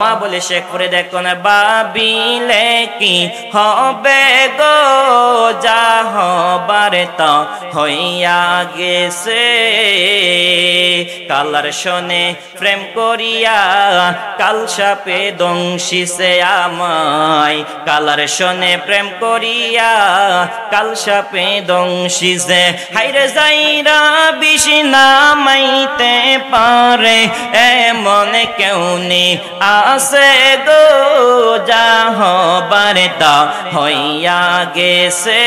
মা বলে শেখপুরে দেখো না ভাবিলে কি হবে গো, যা হবার তা হইয়া গেছে। কালার শোনে প্রেম করিয়া কাল সাপে দংশিছে আমায়, কালার শোনে প্রেম করিয়া কাল সাপে দংশিছে। হাইরে যাইরা বিষ নামাইতে পারে এমন কেউ নেই আছে গো, যা হবার তা হইয়া গেছে।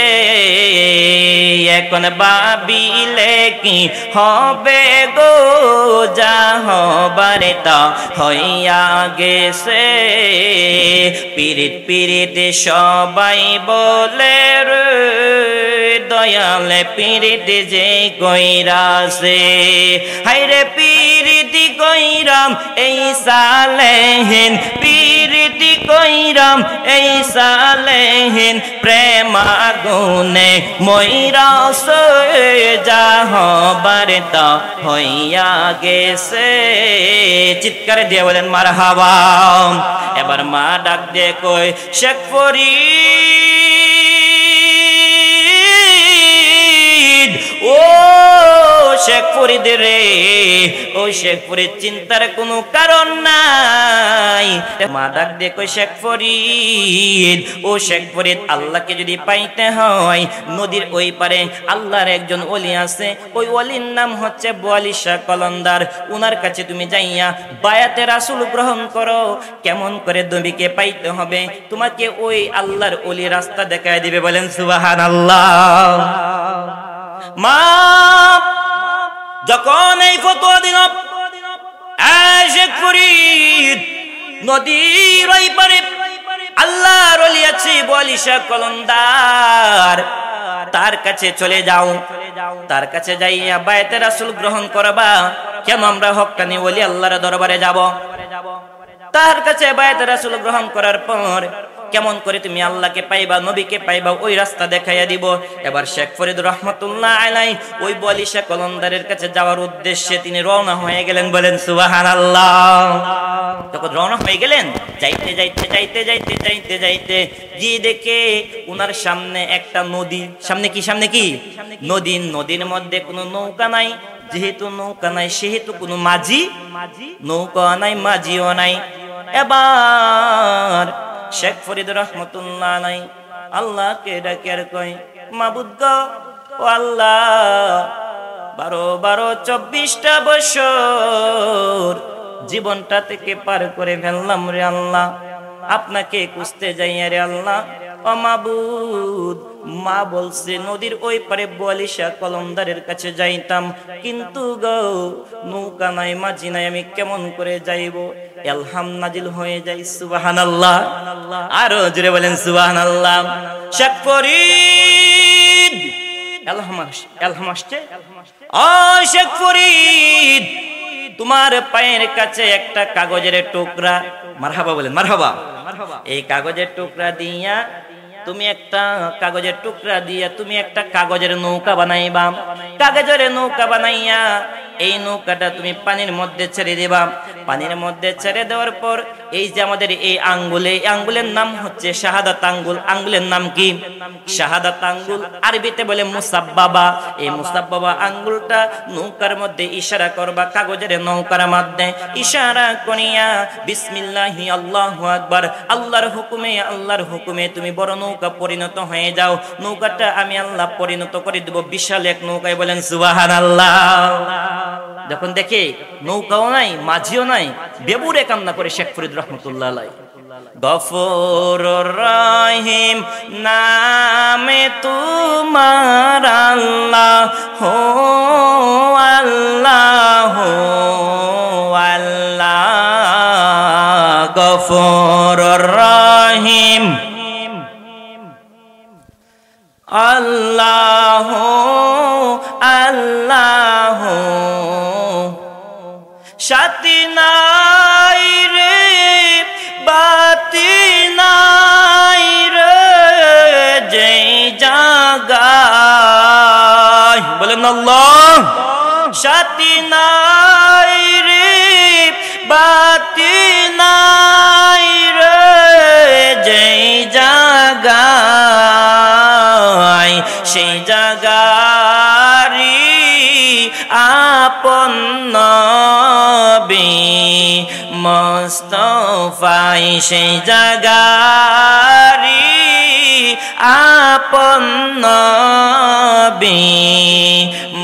এখন ভাবিলে কি হবে গো, যা হবার তা হইয়া গেছে। পিরিত পিরিত সবাই বলে রে দয়ালে পিরিত যে কইরাছে। হাইরে পিরিতি কইরাম এই সালেহীন, পিরিতি কইরাম এই সালেহীন, প্রেম আগুনে মইরাছে, যা হবার তা হইয়া গেছে। চিৎকার দিয়ে বলেন মারহাবা। এবার মা ডাক দিয়ে কই শেখ ফরিদ, ও শেখ ফরিদ রে, ও শেখ ফরিদ চিন্তার কোনো কারণ নাই। মা ডাক দিয়ে কই শেখ ফরিদ, ও শেখ ফরিদ আল্লাহকে যদি পাইতে হয় নদীর ওই পারে আল্লাহর একজন ওলি আছে, ওই ওলির নাম হচ্ছে বোয়ালি শাহ কলন্দার। উনার কাছে তুমি যাইয়া বায়াতে রাসূল গ্রহণ করো। কেমন করে নবীকে পাইতে হবে তোমাকে ওই আল্লাহর ওলি রাস্তা দেখায় দিবে। বলেন সুবহানাল্লাহ। মা যখন এই ফতোয়া দিল শেখ ফরিদ নদীর ওই পারে আল্লাহর ওলি আছে বোয়ালি শাহ কলন্দার, তার কাছে চলে যাও। তার কাছে যাইয়া বায়াতে রাসূল গ্রহণ করবা। কেন আমরা হক্কানি ওলি আল্লাহর দরবারে যাব? তার কাছে বায়াতে রাসূল গ্রহণ করার পর কেমন করে তুমি আল্লাহকে পাইবা, নবীকে পাইবা, ওই রাস্তা দেখাইয়া দিব। এবার শেখ ফরিদ রহমাতুল্লাহ আলাইহি ওই বোয়ালি শাহ কলন্দারের কাছে যাওয়ার উদ্দেশ্যে তিনি রওনা হয়ে গেলেন। বলেন সুবহানাল্লাহ। যখন রওনা হয়ে গেলেন, যাইতে যাইতে যাইতে যাইতে যাইতে যাইতে গিয়ে দেখে উনার সামনে একটা নদী। সামনে কি? সামনে কি? নদী। নদীর মধ্যে কোনো নৌকা নাই। যেহেতু নৌকা নাই সেহেতু কোনো মাঝি, নৌকা নাই, মাঝিও নাই। এবার শেখ ফরিদ রহমাতুল্লাহ আলাইহি আল্লাহকে ডাকে আর কয় মাবুদ গো, ও আল্লাহ 12-24টা বছর জীবনটা থেকে পার করে ফেললাম রে আল্লাহ, আপনাকে খুঁজতে যাই রে আল্লাহ। ও মাবুদ, মা বলছে নদীর ওই পারে বোয়ালি শাহ কলন্দারের কাছে যাইতাম, কিন্তু গো নৌকা নাই, মাঝি নাই, আমি কেমন করে যাইব? ইলহাম নাজিল হয়ে যায়। সুবহানাল্লাহ। আরো জোরে বলেন সুবহানাল্লাহ। শেখ ফরিদ ইলহাম আসছে। ও শেখ ফরিদ, তোমার পায়ের কাছে একটা কাগজের টুকরা, মারহাবা বলেন মারহাবা। এই কাগজের টুকরা দিয়া তুমি একটা কাগজের টুকরা দিয়া তুমি একটা কাগজের নৌকা বানাইবা। কাগজের নৌকা বানাইয়া এই নৌকাটা তুমি পানির মধ্যে ছেড়ে দিবা। পানির মধ্যে ছেড়ে দেওয়ার পর এই যে আমাদের এই আঙ্গুলে, এই আঙ্গুলের নাম হচ্ছে শাহাদাত আঙ্গুল। আঙ্গুলের নাম কি? শাহাদাত আঙ্গুল। আরবিতে বলে মুসাব্বাবা। এই মুসাব্বাবা আঙ্গুলটা নৌকার মধ্যে ইশারা করবা, কাগজের নৌকার মধ্যে ইশারা করিয়া বিসমিল্লাহি আল্লাহু আকবার, আল্লাহর হুকুমে, আল্লাহর হুকুমে তুমি বড় নৌকা পরিণত হয়ে যাও। নৌকাটা আমি আল্লাহ পরিণত করে দেব বিশাল এক নৌকায়। বলেন সুবহানাল্লাহ। যখন দেখে নৌকাও নাই, মাঝিও নাই, বেবুরে কান্না করে শেখ ফরিদ রহমাতুল্লাহ আলাইহি গফুরুর রহিম নামে তোমার আল্লাহ হো আল্লাহ হো আল্লাহ, গফুরুর রহিম আল্লাহ আল্লাহ, সাথী নাই রে বাতি নাই রে যেই জায়গায়, বলেন আল্লাহ। সাথী নাই রে বাতি নাই মোস্তফাই সেই জাগারি আপন নবী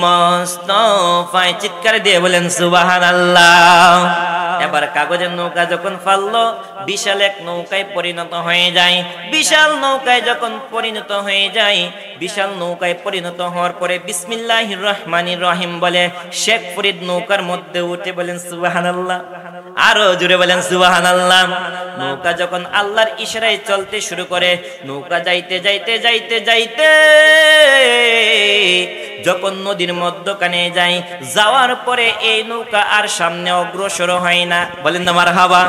মোস্তফাই। চিৎকার দিয়ে বলেন সুবহানাল্লাহ। এবার কাগজের নৌকা যখন ফাললো বিশাল এক নৌকায় পরিণত হয়ে যায়। বিশাল নৌকায় যখন পরিণত হয়ে যায়, বিশাল নৌকায় পরিণত হওয়ার পরে বিসমিল্লাহির রহমানির রহিম বলে শেখ ফরিদ নৌকার মধ্যে উঠে বলেন সুবহানাল্লাহ। আরো জোরে বলেন সুবহানাল্লাহ। নৌকা যখন আল্লাহর ইশারায় চলতে শুরু করে, নৌকা যাইতে যাইতে যাইতে যাইতে যখন নদীর মধ্যখানে যায়, যাওয়ার পরে এই নৌকা আর সামনে অগ্রসর হয় না। বলেন না মারহাবা।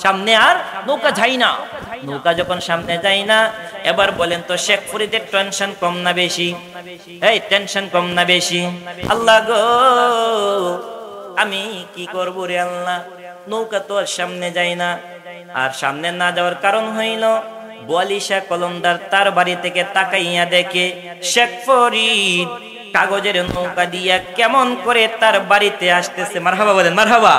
সামনে আর নৌকা যায় না। নৌকা যখন সামনে যায় না, এবার বলেন তো শেখ ফরিদের টেনশন কম না বেশি? এই টেনশন কম না বেশি? আল্লাহ গো আমি কি করব রে আল্লাহ, নৌকা তো আর সামনে যায় না। আর সামনে না যাওয়ার কারণ হইল বলিশা কলমদার তার বাড়ি থেকে তাকাইয়া দেখে শেখ ফরিদ কাগজের নৌকা দিয়া কেমন করে তার বাড়িতে আসতেছে। মারহাবা বলেন মারহাবা।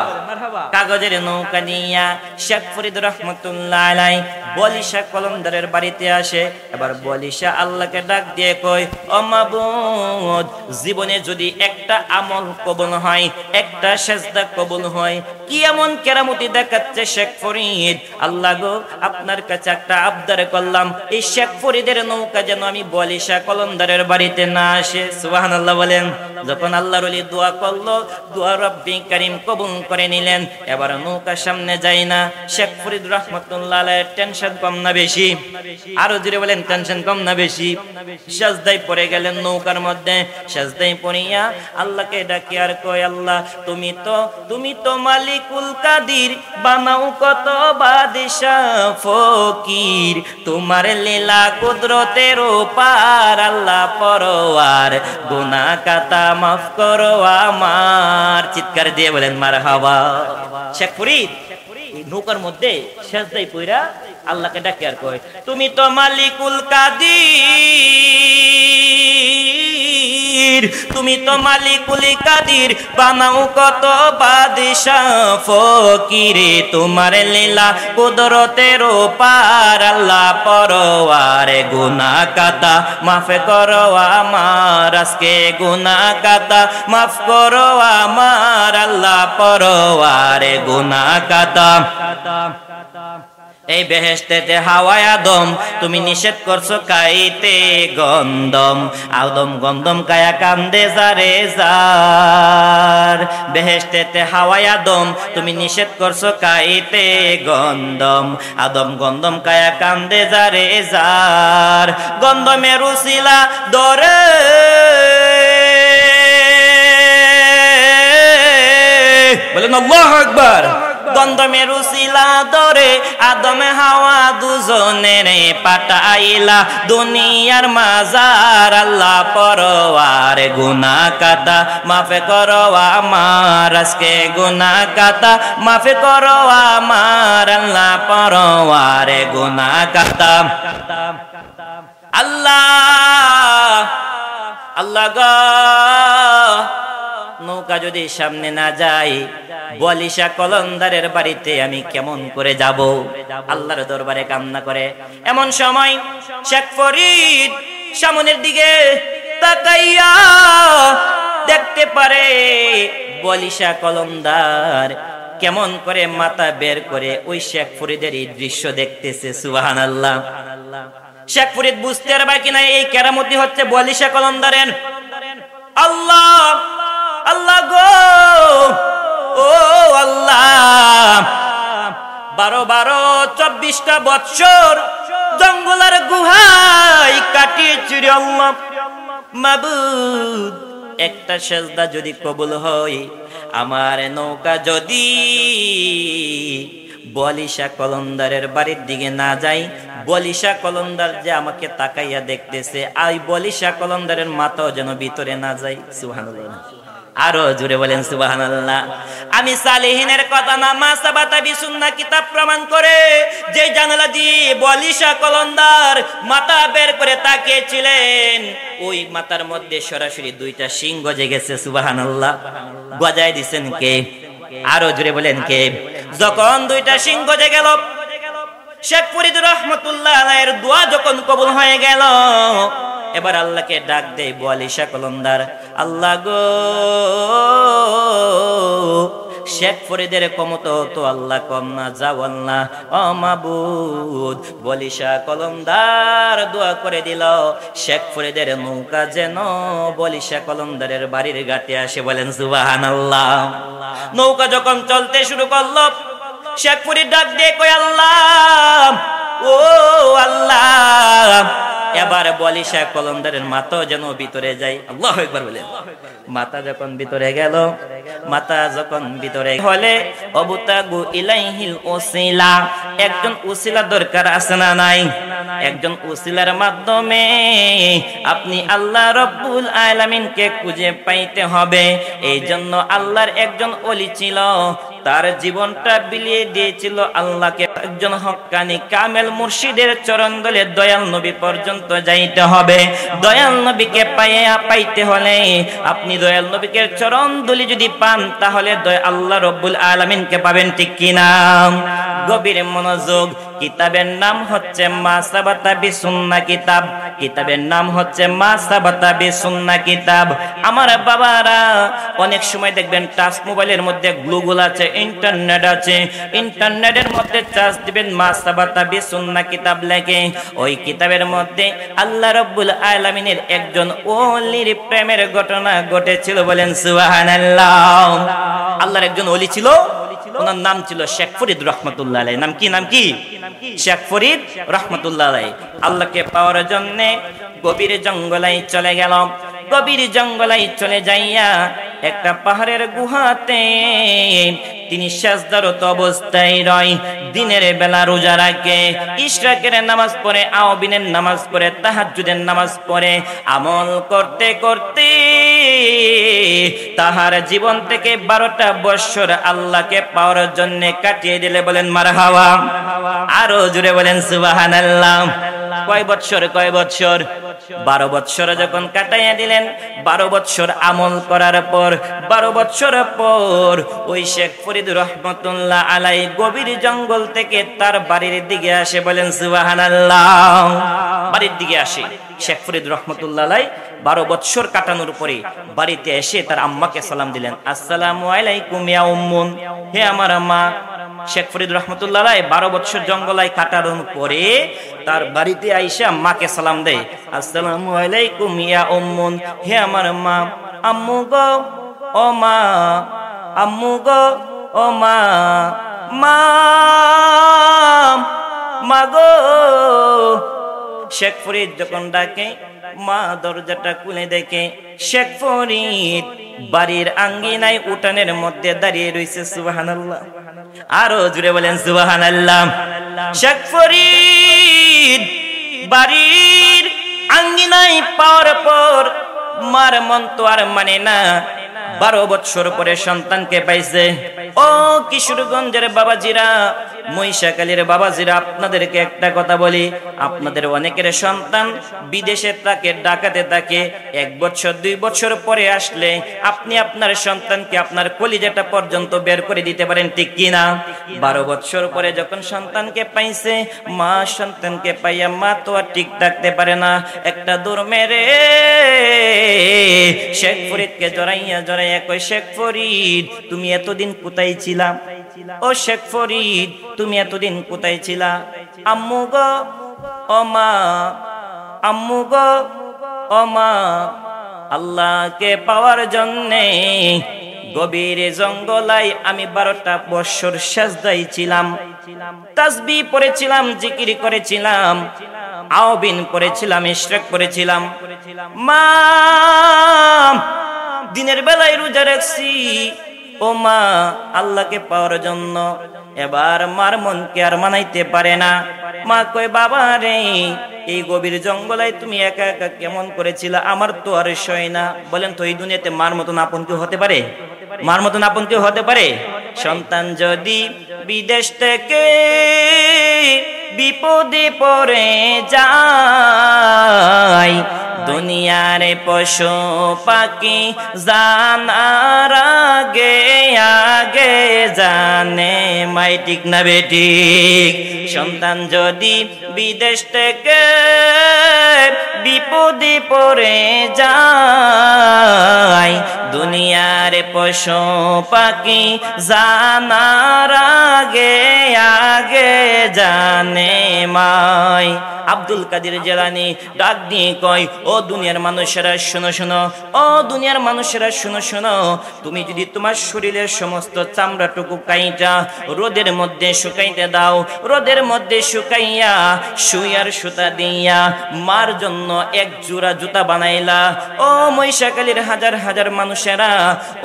কাগজের নৌকা নিয়া শেখ ফরিদ রহমতুল্লাহ আলাইহি বলিশা কলমদারের বাড়িতে আসে। এবার বলিশা আল্লাহকে ডাক দিয়ে কয়, ও মাবুদ, জীবনে যদি একটা আমল কবুল হয়, একটা সেজদা কবুল হয়, কি এমন কেরামতি দেখাচ্ছে শেখ ফরিদ? আল্লাহ গো আপনার কাছে একটা আবদার করলাম, এই শেখ ফরিদের নৌকা যেন আমি বলিশা কলমদারের বাড়িতে না আসে। সুবহানাল্লাহ বলেন। যখন আল্লাহর ওলি দোয়া করলো, দোয়া রব্বি কারীম কবুল করে নিলেন। এবার নৌকা সামনে যায় না। শেখ ফরিদ রহমতুল্লাহ আলাইহির টেনশন কম না বেশি? আরো জোরে বলেন টেনশন কম না বেশি? সাজদায় পড়ে গেলেন নৌকার মধ্যে। সাজদায় পড়িয়া আল্লাহকে ডাকি আর কয়, আল্লাহ তুমি তো মালিকুল কাদির, বানাও কত বাদশাহ ফকির, তোমার লীলা কুদরতের পার, আল্লাহ পরওয়ার গুনাহ খাতা মাফ করো আমার। চিৎকার দিয়ে বলেন মারহাবা। শেখ ফরিদ নৌকার মধ্যে সাজদায় পড়া আল্লাহকে ডাকে আর কয়, তুমি তো মালিকুল কাদির, তুমি তো মালিকুল কাদির, বানাও কত বাদশাহ ফকিরে, তোমার লীলা কুদরতের পার, আল্লাহ পরওয়ার গুনাহ খাতা মাফ করো আমার, আজকে গুনাহ খাতা মাফ করো আমার, আল্লাহ পরওয়ার গুনাহ খাতা। এই বেহেশতেতে হাওয়ায় আদম তুমি নিষেধ করছো খাইতে গন্ধম, আদম গন্ধম কায়া কান্দে যারে যার। বেহেশতেতে হাওয়ায় আদম তুমি নিষেধ করছো খাইতে গন্ধম, আদম গন্ধম কায়া কান্দে যারে যার। গন্ধমের উসিলা দরে বলেন আল্লাহু আকবার। গন্ধমের উসিলা ধরে আদমে হাওয়া দুজনের পাঠাইলা দুনিয়ার মাজার, আল্লাহ পরওয়ার গুনাহ খাতা মাফ করো আমার, আজকে গুনাহ খাতা মাফ করো আমার, আল্লাহ পরওয়ার গুনাহ খাতা। আল্লাহ আল্লাহ গো নৌকা যদি সামনে না যায়, বলিশা কলন্দারের বাড়িতে আমি কেমন করে যাব? আল্লাহর দরবারে কামনা করে। এমন সময় শেখ ফরিদ সামনের দিকে তাকাইয়া দেখতে পারে বলিশা কলন্দার কেমন করে মাথা বের করে ওই শেখ ফরিদের এই দৃশ্য দেখতেছে। সুবহানাল্লাহ। শেখ ফরিদ বুঝতে পারবে কিনা এই কেরামতি হচ্ছে বলিশা কলন্দারের। আল্লাহ আল্লাহ গো ও আল্লাহ, 12-24টা বৎসর জঙ্গলের গুহায় কাটিয়েছি রে আল্লাহ। মাবুদ একটা সেজদা যদি কবুল হয়, আমার নৌকা যদি বলিশা কলন্দারের বাড়ির দিকে না যাই, বলিশা কলন্দার যে আমাকে তাকাইয়া দেখতেছে, আই বলিশা কলন্দারের মাথাও যেন ভিতরে না যায়। সুবহানাল্লাহ। আরো জোরে বলেন সুবহানাল্লাহ। আমি সালেহিনের কথা না মা সাবাতা বিসুন্নাহ কিতাব প্রমাণ করে, যে জানালা দিয়ে বলিশা কলন্দার মাথা বের করে তাকিয়েছিলেন, ওই মাথার মধ্যে সরাসরি দুইটা সিংহ জেগেছে। সুবহানাল্লাহ। গজায় দিছেন কে? আরো জোরে বলেন কে? যখন দুইটা সিংহ যে গেল, শেখ ফরিদ রহমতুল্লাহ আলাইহির দোয়া যখন কবুল হয়ে গেল, এবার আল্লাহকে ডাক দেয় বোয়ালিশা কলমদার, আল্লাহ গো, শেখ ফরিদের ক্ষমতা তো আল্লাহ কম না, যাও আল্লাহ, ও মাবুদ। বলিশা কলমদার দোয়া করে দিল, শেখ ফরিদের নৌকা যেন বলিশা কলমদারের বাড়ির ঘাটে আসে। বলেন সুবহানাল্লাহ। নৌকা যখন চলতে শুরু করলো, শেখ ফরিদ ডাক দিয়ে কয়, আল্লাহ, ও আল্লাহ। এবার বলিশা কলমদারের মাথা যেন ভিতরে যায়। আল্লাহু আকবার বলেন। মাথা যখন ভিতরে গেল, মাথা যখন ভিতরে হলে, অবতাগু ইলাইহিল ওসিলা, একজন ওসিলা দরকার আছে না নাই? একজন ওসিলার মাধ্যমে আপনি আল্লাহ রব্বুল আলামিনকে খুঁজে পাইতে হবে। এই জন্য আল্লাহর একজন ওলি ছিল, তার জীবনটা বিলিয়ে দিয়েছিল আল্লাহকে। একজন হক্কানি কামেল মুর্শিদের চরণ দলে দয়াল নবী পর্যন্ত যাইতে হবে। দয়াল নবীকে পাইতে হলে আপনি দয়াল নবীকে চরণ দলি যদি পান, তাহলে আল্লাহ রব্বুল আলামিনকে পাবেন, ঠিক কিনা? গভীর মনোযোগ। কিতাবের নাম হচ্ছে মা সাবাতা বিসুন্নাহ কিতাব। কিতাবের নাম হচ্ছে মা সাবাতা বিসুন্নাহ কিতাব। আমার বাবারা, অনেক সময় দেখবেন টাচ মোবাইলের মধ্যে গুগল আছে, ইন্টারনেট আছে, ইন্টারনেটের মধ্যে চার্জ দিবেন মা সাবাতা বিসুন্নাহ কিতাব লেখে। ওই কিতাবের মধ্যে আল্লাহ রব্বুল আলামিনের একজন ওলির প্রেমের ঘটনা ঘটেছিল। বলেন সুবহানাল্লাহ। আল্লাহর একজন ওলি ছিল, ওনার নাম ছিল শেখ ফরিদ রহমতুল্লাহ আলাইহি। নাম কি? নাম কি? শেখ ফরিদ রহমতুল্লাহ আলাইহি। আল্লাহকে পাওয়ার জন্য গভীর জঙ্গলে চলে গেল। গভীর জঙ্গলে চলে যাইয়া একটা পাহাড়ের গুহাতে তিনি সেজদারত অবস্থায় রয়। দিনের বেলা রোজা রাখে, ইশরাকের নামাজ পড়ে, আওবিনের নামাজ পড়ে, তাহাজ্জুদের নামাজ পড়ে। আমল করতে করতে তাহার জীবন থেকে 12টা বছর আল্লাহকে পাওয়ার জন্য কাটিয়ে দিলে। বলেন মারহাবা। আরো জোরে বলেন সুবহানাল্লাহ। কয় বছর? কয় বছর? 12 বছর যখন কাটাইয়া দিলেন, 12 বছর আমল করার পর, 12 বছর পর ওই শেখ ফরিদ রহমতুল্লাহ আলাইহি গভীর জঙ্গল থেকে তার বাড়ির দিকে আসে। বলেন সুবহানাল্লাহ। বাড়ির দিকে আসে শেখ ফরিদ রহমতুল্লাহ আলাইহি 12 বছর কাটানোর পরে বাড়িতে এসে তার আম্মাকে সালাম দিলেন, আসসালামু আলাইকুম ইয়া উম্মুন, হে আমার মা। শেখ ফরিদ রহমতুল্লাহ আলাইহি 12 বছর জঙ্গলায় কাটানোর পরে তার বাড়িতে আইসা মাকে সালাম দেয়, আসসালামু আলাইকুম ইয়া উম্মুন, হে আমার মা। আম্মু গো, ও মা, আম্মু গো, ও মা, মা, মা গো। শেখ ফরিদ যখন ডাকে, মা দরজাটা খুলে দেখে শেখ ফরিদ বাড়ির আঙ্গিনায় উঠানের মধ্যে দাঁড়িয়ে রয়েছে। সুবহানাল্লাহ। আরো জুড়ে বলেন সুবহানাল্লাহ। শেখ ফরিদ বাড়ির আঙ্গিনায় পাওয়ার পর মার মন তো আর মানে না। 12 বছর পরে সন্তানকে পাইছে। ও কিশোরগঞ্জের বাবাজিরা, মহিষাখালীর বাবাজিরা, আপনাদেরকে একটা কথা বলি, আপনাদের অনেকের সন্তান বিদেশে থাকে, ঢাকাতে থাকে। 1 বছর 2 বছর পরে আসলে আপনি আপনার সন্তানকে আপনার কলিজাটা পর্যন্ত বের করে দিতে পারেন, ঠিক কিনা? 12 বছর পরে যখন সন্তানকে পাইছে, মা সন্তানকে পাইয়া মা তো আর ঠিক থাকতে পারে না, একটা দৌড় মেরে শেখ ফরিদকে জড়াইয়া কই, শেখ ফরিদ তুমি এতদিন কোথায় ছিলা? ও শেখ ফরিদ তুমি এতদিন কোথায় ছিলা? আম্মু গো, ও মা, আম্মু গো, ও মা। আল্লাহকে পাওয়ার জন্যে গভীর জঙ্গলায় আমি 12টা বছর সেজদায় ছিলাম, তাসবিহ পড়েছিলাম, জিকির করেছিলাম, আওবিন পড়েছিলাম, ইশরাক করেছিলাম। মা দিনের বেলায় রোজা রাখছি, ও মা, আল্লাহকে পাওয়ার জন্য। এবার মার মনকে আর মানাইতে পারে না। মা কয়, বাবা রে, এই গভীর জঙ্গলায় তুমি একা একা কেমন করেছিলা? আমার তো আর সয় না। বলেন তো, এই দুনিয়াতে মার মতন আপন কেউ হতে পারে? মার মতন আপন কেউ হতে পারে? সন্তান যদি বিদেশ থেকে বিপদে পড়ে যায়, দুনিয়ার পশু পাখি জানার আগে আগে জানে মাই, ঠিক না বেঠিক? সন্তান যদি বিদেশ থেকে বিপদে পড়ে যায়, দুনিয়ার পশু পাখি জানার আগে আগে জানে মাই। আব্দুল কাদের জিলানী ডাক দিয়ে কয়, ও দুনিয়ার মানুষেরা শোনো শোনো, ও দুনিয়ার মানুষেরা শোনো শোনো, তুমি যদি তোমার শরীরের সমস্ত চামড়াটুকু কাইটা রোদের মধ্যে শুকাইতে দাও, রোদের মধ্যে শুকাইয়া সুইয়ার সুতা দিয়া মার জন্য এক জোড়া জুতা বানাইলা। ও মহিষাখালীর হাজার হাজার মানুষেরা,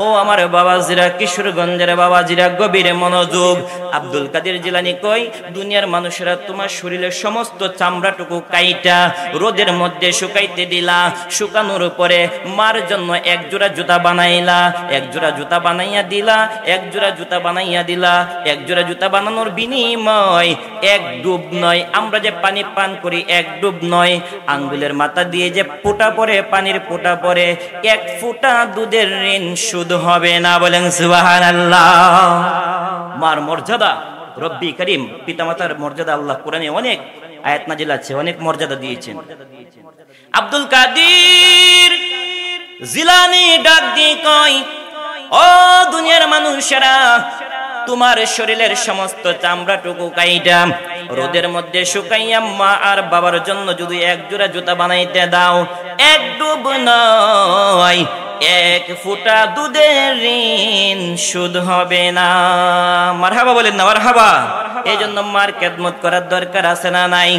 ও আমার বাবাজিরা, কিশোরগঞ্জের বাবাজিরা, গভীরে মনোযোগ। আব্দুল কাদের জিলানী কয়, দুনিয়ার মানুষেরা তোমার শরীরের সমস্ত চামড়াটুকু কাইটা রোদের মধ্যে শুকাইতে দিলা, শুকানোর পরে মার জন্য এক জোড়া জুতা বানাইলা, এক জোড়া জুতা বানাইয়া দিলা, এক জোড়া জুতা বানাইয়া দিলা। এক জোড়া জুতা বানানোর বিনিময় এক ডুব নয়, আমরা যে পানি পান করি এক ডুব নয়, আঙ্গুলের মাথা দিয়ে যে ফোঁটা পড়ে, পানির ফোঁটা পড়ে, এক ফোঁটা দুধের ঋণ শুধ হবে না। বলেন সুবহানাল্লাহ। মার মর্যাদা, রব্বি করিম পিতামাতার মর্যাদা আল্লাহ কোরআনে অনেক আয়াত নাজিল আছে, অনেক মর্যাদা দিয়েছেন। আব্দুল কাদের জিলানী ডাক দিয়ে কয়, ও দুনিয়ার মানুষেরা, তোমার শরীরের সমস্ত চামড়াটুকু কাইটা রোদের মধ্যে শুকাইয়া মা আর বাবার জন্য যদি এক জোড়া জুতা বানাইতে দাও, এক ডুব নয়, এক ফোঁটা দুধের ঋণ শুধ হবে না। মারহাবা বলেন না মারহাবা। এই জন্য মার খেদমত করার দরকার আছে না নাই?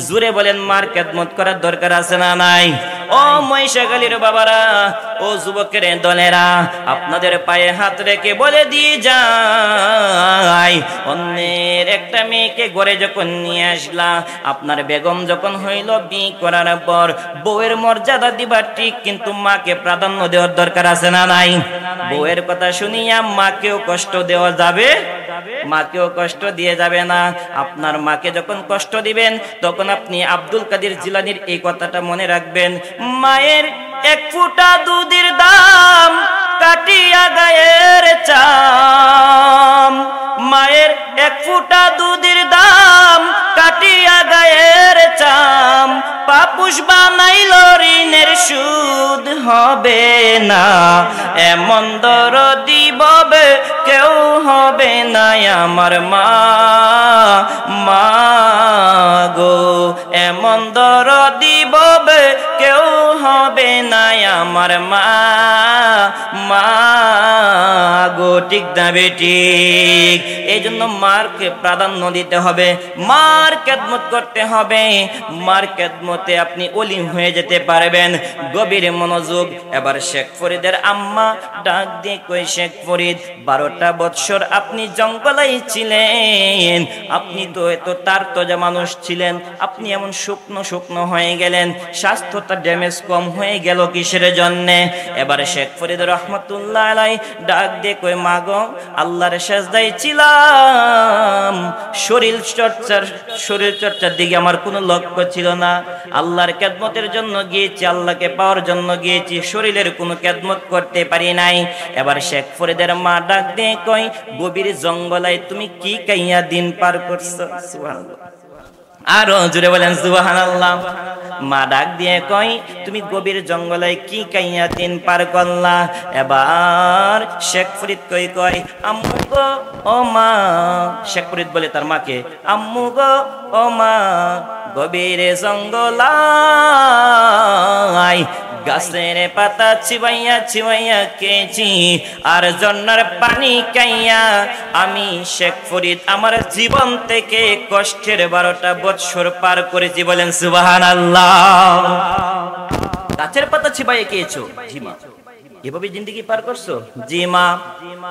জোরে বলেন, মার খেদমত করার দরকার আছে না নাই? ও মহিষাখালীর বাবারা, ও যুবকের দলেরা, আপনাদের পায়ে হাত রেখে বলে দিয়ে যায়, অন্যের একটা মেয়েকে ঘরে যখন নিয়ে আসলা, আপনার বেগম যখন হইল, বিয়ে করার পর বউয়ের মর্যাদা দিবা ঠিক, কিন্তু মাকে প্রাধান্য দেওয়ার দরকার আছে না নাই? বউয়ের কথা শুনিয়া মাকেও কষ্ট দেওয়া যাবে, মাকেও কষ্ট দিয়ে যাবে না। আপনার মাকে যখন কষ্ট দিবেন, তখন আপনি আব্দুল কাদের জিলানীর এই কথাটা মনে রাখবেন, মায়ের এক ফোঁটা দুধের দাম কাটিয়া গায়ের চাম, মায়ের এক ফোঁটা দুধের দাম কাটিয়া গায়ের চাম, পাপুষ বানাইল ঋণের সুদ হবে না, এমন দরদি ববে কেউ হবে না আমার মা, মা গো, এমন দরদি ববে কেউ হবে না আমার মা, মা গো, ঠিক না বেঠিক? এই জন্য মারকে প্রাধান্য দিতে হবে, মার খেদমত করতে হবে, মার খেদমতে আপনি অলিম হয়ে যেতে পারবেন। গভীর মনোযোগ। এবার শেখ ফরিদের আম্মা ডাক দিয়ে কই, শেখ ফরিদ 12টা বৎসর আপনি জঙ্গলেই ছিলেন, আপনি তো এত তার তোজা মানুষ ছিলেন, আপনি এমন শুকনো শুকনো হয়ে গেলেন, স্বাস্থ্যটা ড্যামেজ কম হয়ে গেল কিসের জন্যে? এবারে শেখ ফরিদ রহমতুল্লাহ আলাই ডাক দিয়ে কই, মা গো, আল্লাহর সেজদায় ছিলাম, শরীর চর্চার দিকে আমার কোনো লক্ষ্য ছিল না, আল্লাহর খেদমতের জন্য গিয়েছি, আল্লাহকে পাওয়ার জন্য গিয়েছি, শরীরের কোনো খেদমত করতে পারি নাই। এবার শেখ ফরিদের মা ডাক দিয়ে কই, গভীর জঙ্গলায় তুমি কি কাইয়া দিন পার করছো? সুবহানাল্লাহ, আরো জোরে বলেন সুবহানাল্লাহ। মা ডাক দিয়ে কই, তুমি গভীর জঙ্গলায় কি কাইয়া দিন পার করলা? এবার শেখ ফরিদ কই, আম্মু গো, ও মা, শেখ ফরিদ বলে তার মাকে, আম্মু গো, ও মা, গভীর জঙ্গলায় গাছের পাতা চিবাইয়া চিবাইয়া খেয়েছি, আর জন্নার পানি খাইয়া আমি শেখ ফরিদ আমার জীবন থেকে কষ্টের 12টা বৎসর পার করেছি। বলেন সুবহানাল্লাহ। গাছের পাতা চিবাইয়া খেয়েছো? জি মা। এভাবে জিন্দেগি পার করছো? জি মা।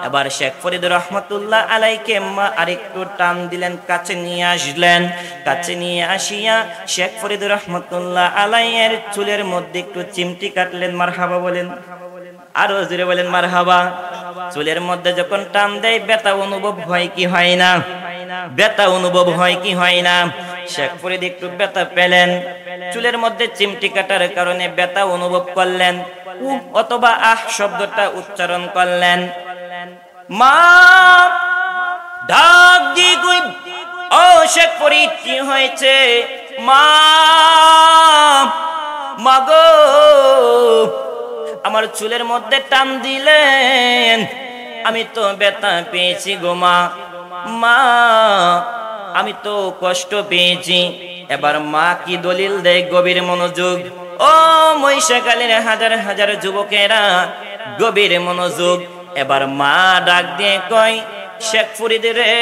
এবার শেখ ফরিদ রহমতুল্লাহ আলাইকে মা আরেকটু টান দিলেন, কাছে নিয়ে আসলেন। কাছে নিয়ে আসিয়া শেখ ফরিদ রহমতুল্লাহ আলাইয়ের চুলের মধ্যে একটু চিমটি কাটলেন। মারহাবা বলেন, আরো জোরে বলেন মারহাবা। চুলের মধ্যে যখন টান দেয় ব্যথা অনুভব হয় কি হয় না? ব্যথা অনুভব হয় কি হয় না? শেখ ফরিদ একটু ব্যথা পেলেন, চুলের মধ্যে চিমটি কাটার কারণে ব্যথা অনুভব করলেন, অথবা আহ শব্দটা উচ্চারণ করলেন। মা ডাক দিয়ে কই, ও শেখ ফরিদ কি হয়েছে? মা, মাগো, আমার চুলের মধ্যে টান দিলেন, আমি তো ব্যথা পেয়েছি গো মা। মা, আমি তো কষ্ট পেয়েছি। এবার মা কি দলিল দেয়? গভীর মনোযোগ। ও মহিষাকালীর হাজার হাজার যুবকেরা, গভীর মনোযোগ। এবার মা ডাক দিয়ে কয়, শেখ ফরিদ রে,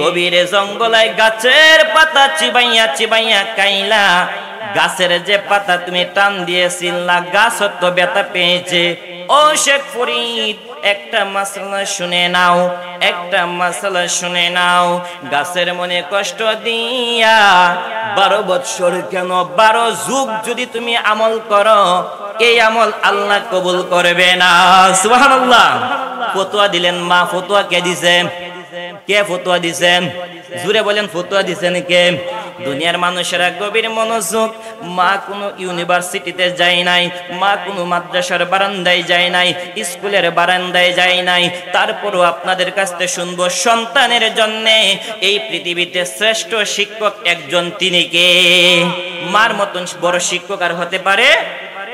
গভীরে জঙ্গলায় গাছের পাতা চিবাইয়া চিবাইয়া খাইলা, গাছের যে পাতা তুমি টান দিয়েছিলা, গাছ তো ব্যথা পেয়েছে। ও শেখ ফরিদ, একটা মাসলা শুনে নাও, একটা মাসলা শুনে নাও। গাছের মনে কষ্ট দিয়া 12 বৎসর কেন, 12 যুগ যদি তুমি আমল করো, এই আমল আল্লাহ কবুল করবে না। সুবহানাল্লাহ। ফতোয়া দিলেন মা। ফতোয়া কে দিছে? কে ফতোয়া দিছেন? জুড়ে বলেন, ফতোয়া দিছেন কে? দুনিয়ার মানুষেরা গভীর মনোযোগ। মা কোনো ইউনিভার্সিটিতে যায় নাই, মা কোনো মাদ্রাসার বারান্দায় যায় নাই, স্কুলের বারান্দায় যায় নাই। তারপরও আপনাদের কাছ থেকে শুনবো, সন্তানের জন্য এই পৃথিবীতে শ্রেষ্ঠ শিক্ষক একজন, তিনি কে? মার মতন বড় শিক্ষক আর হতে পারে?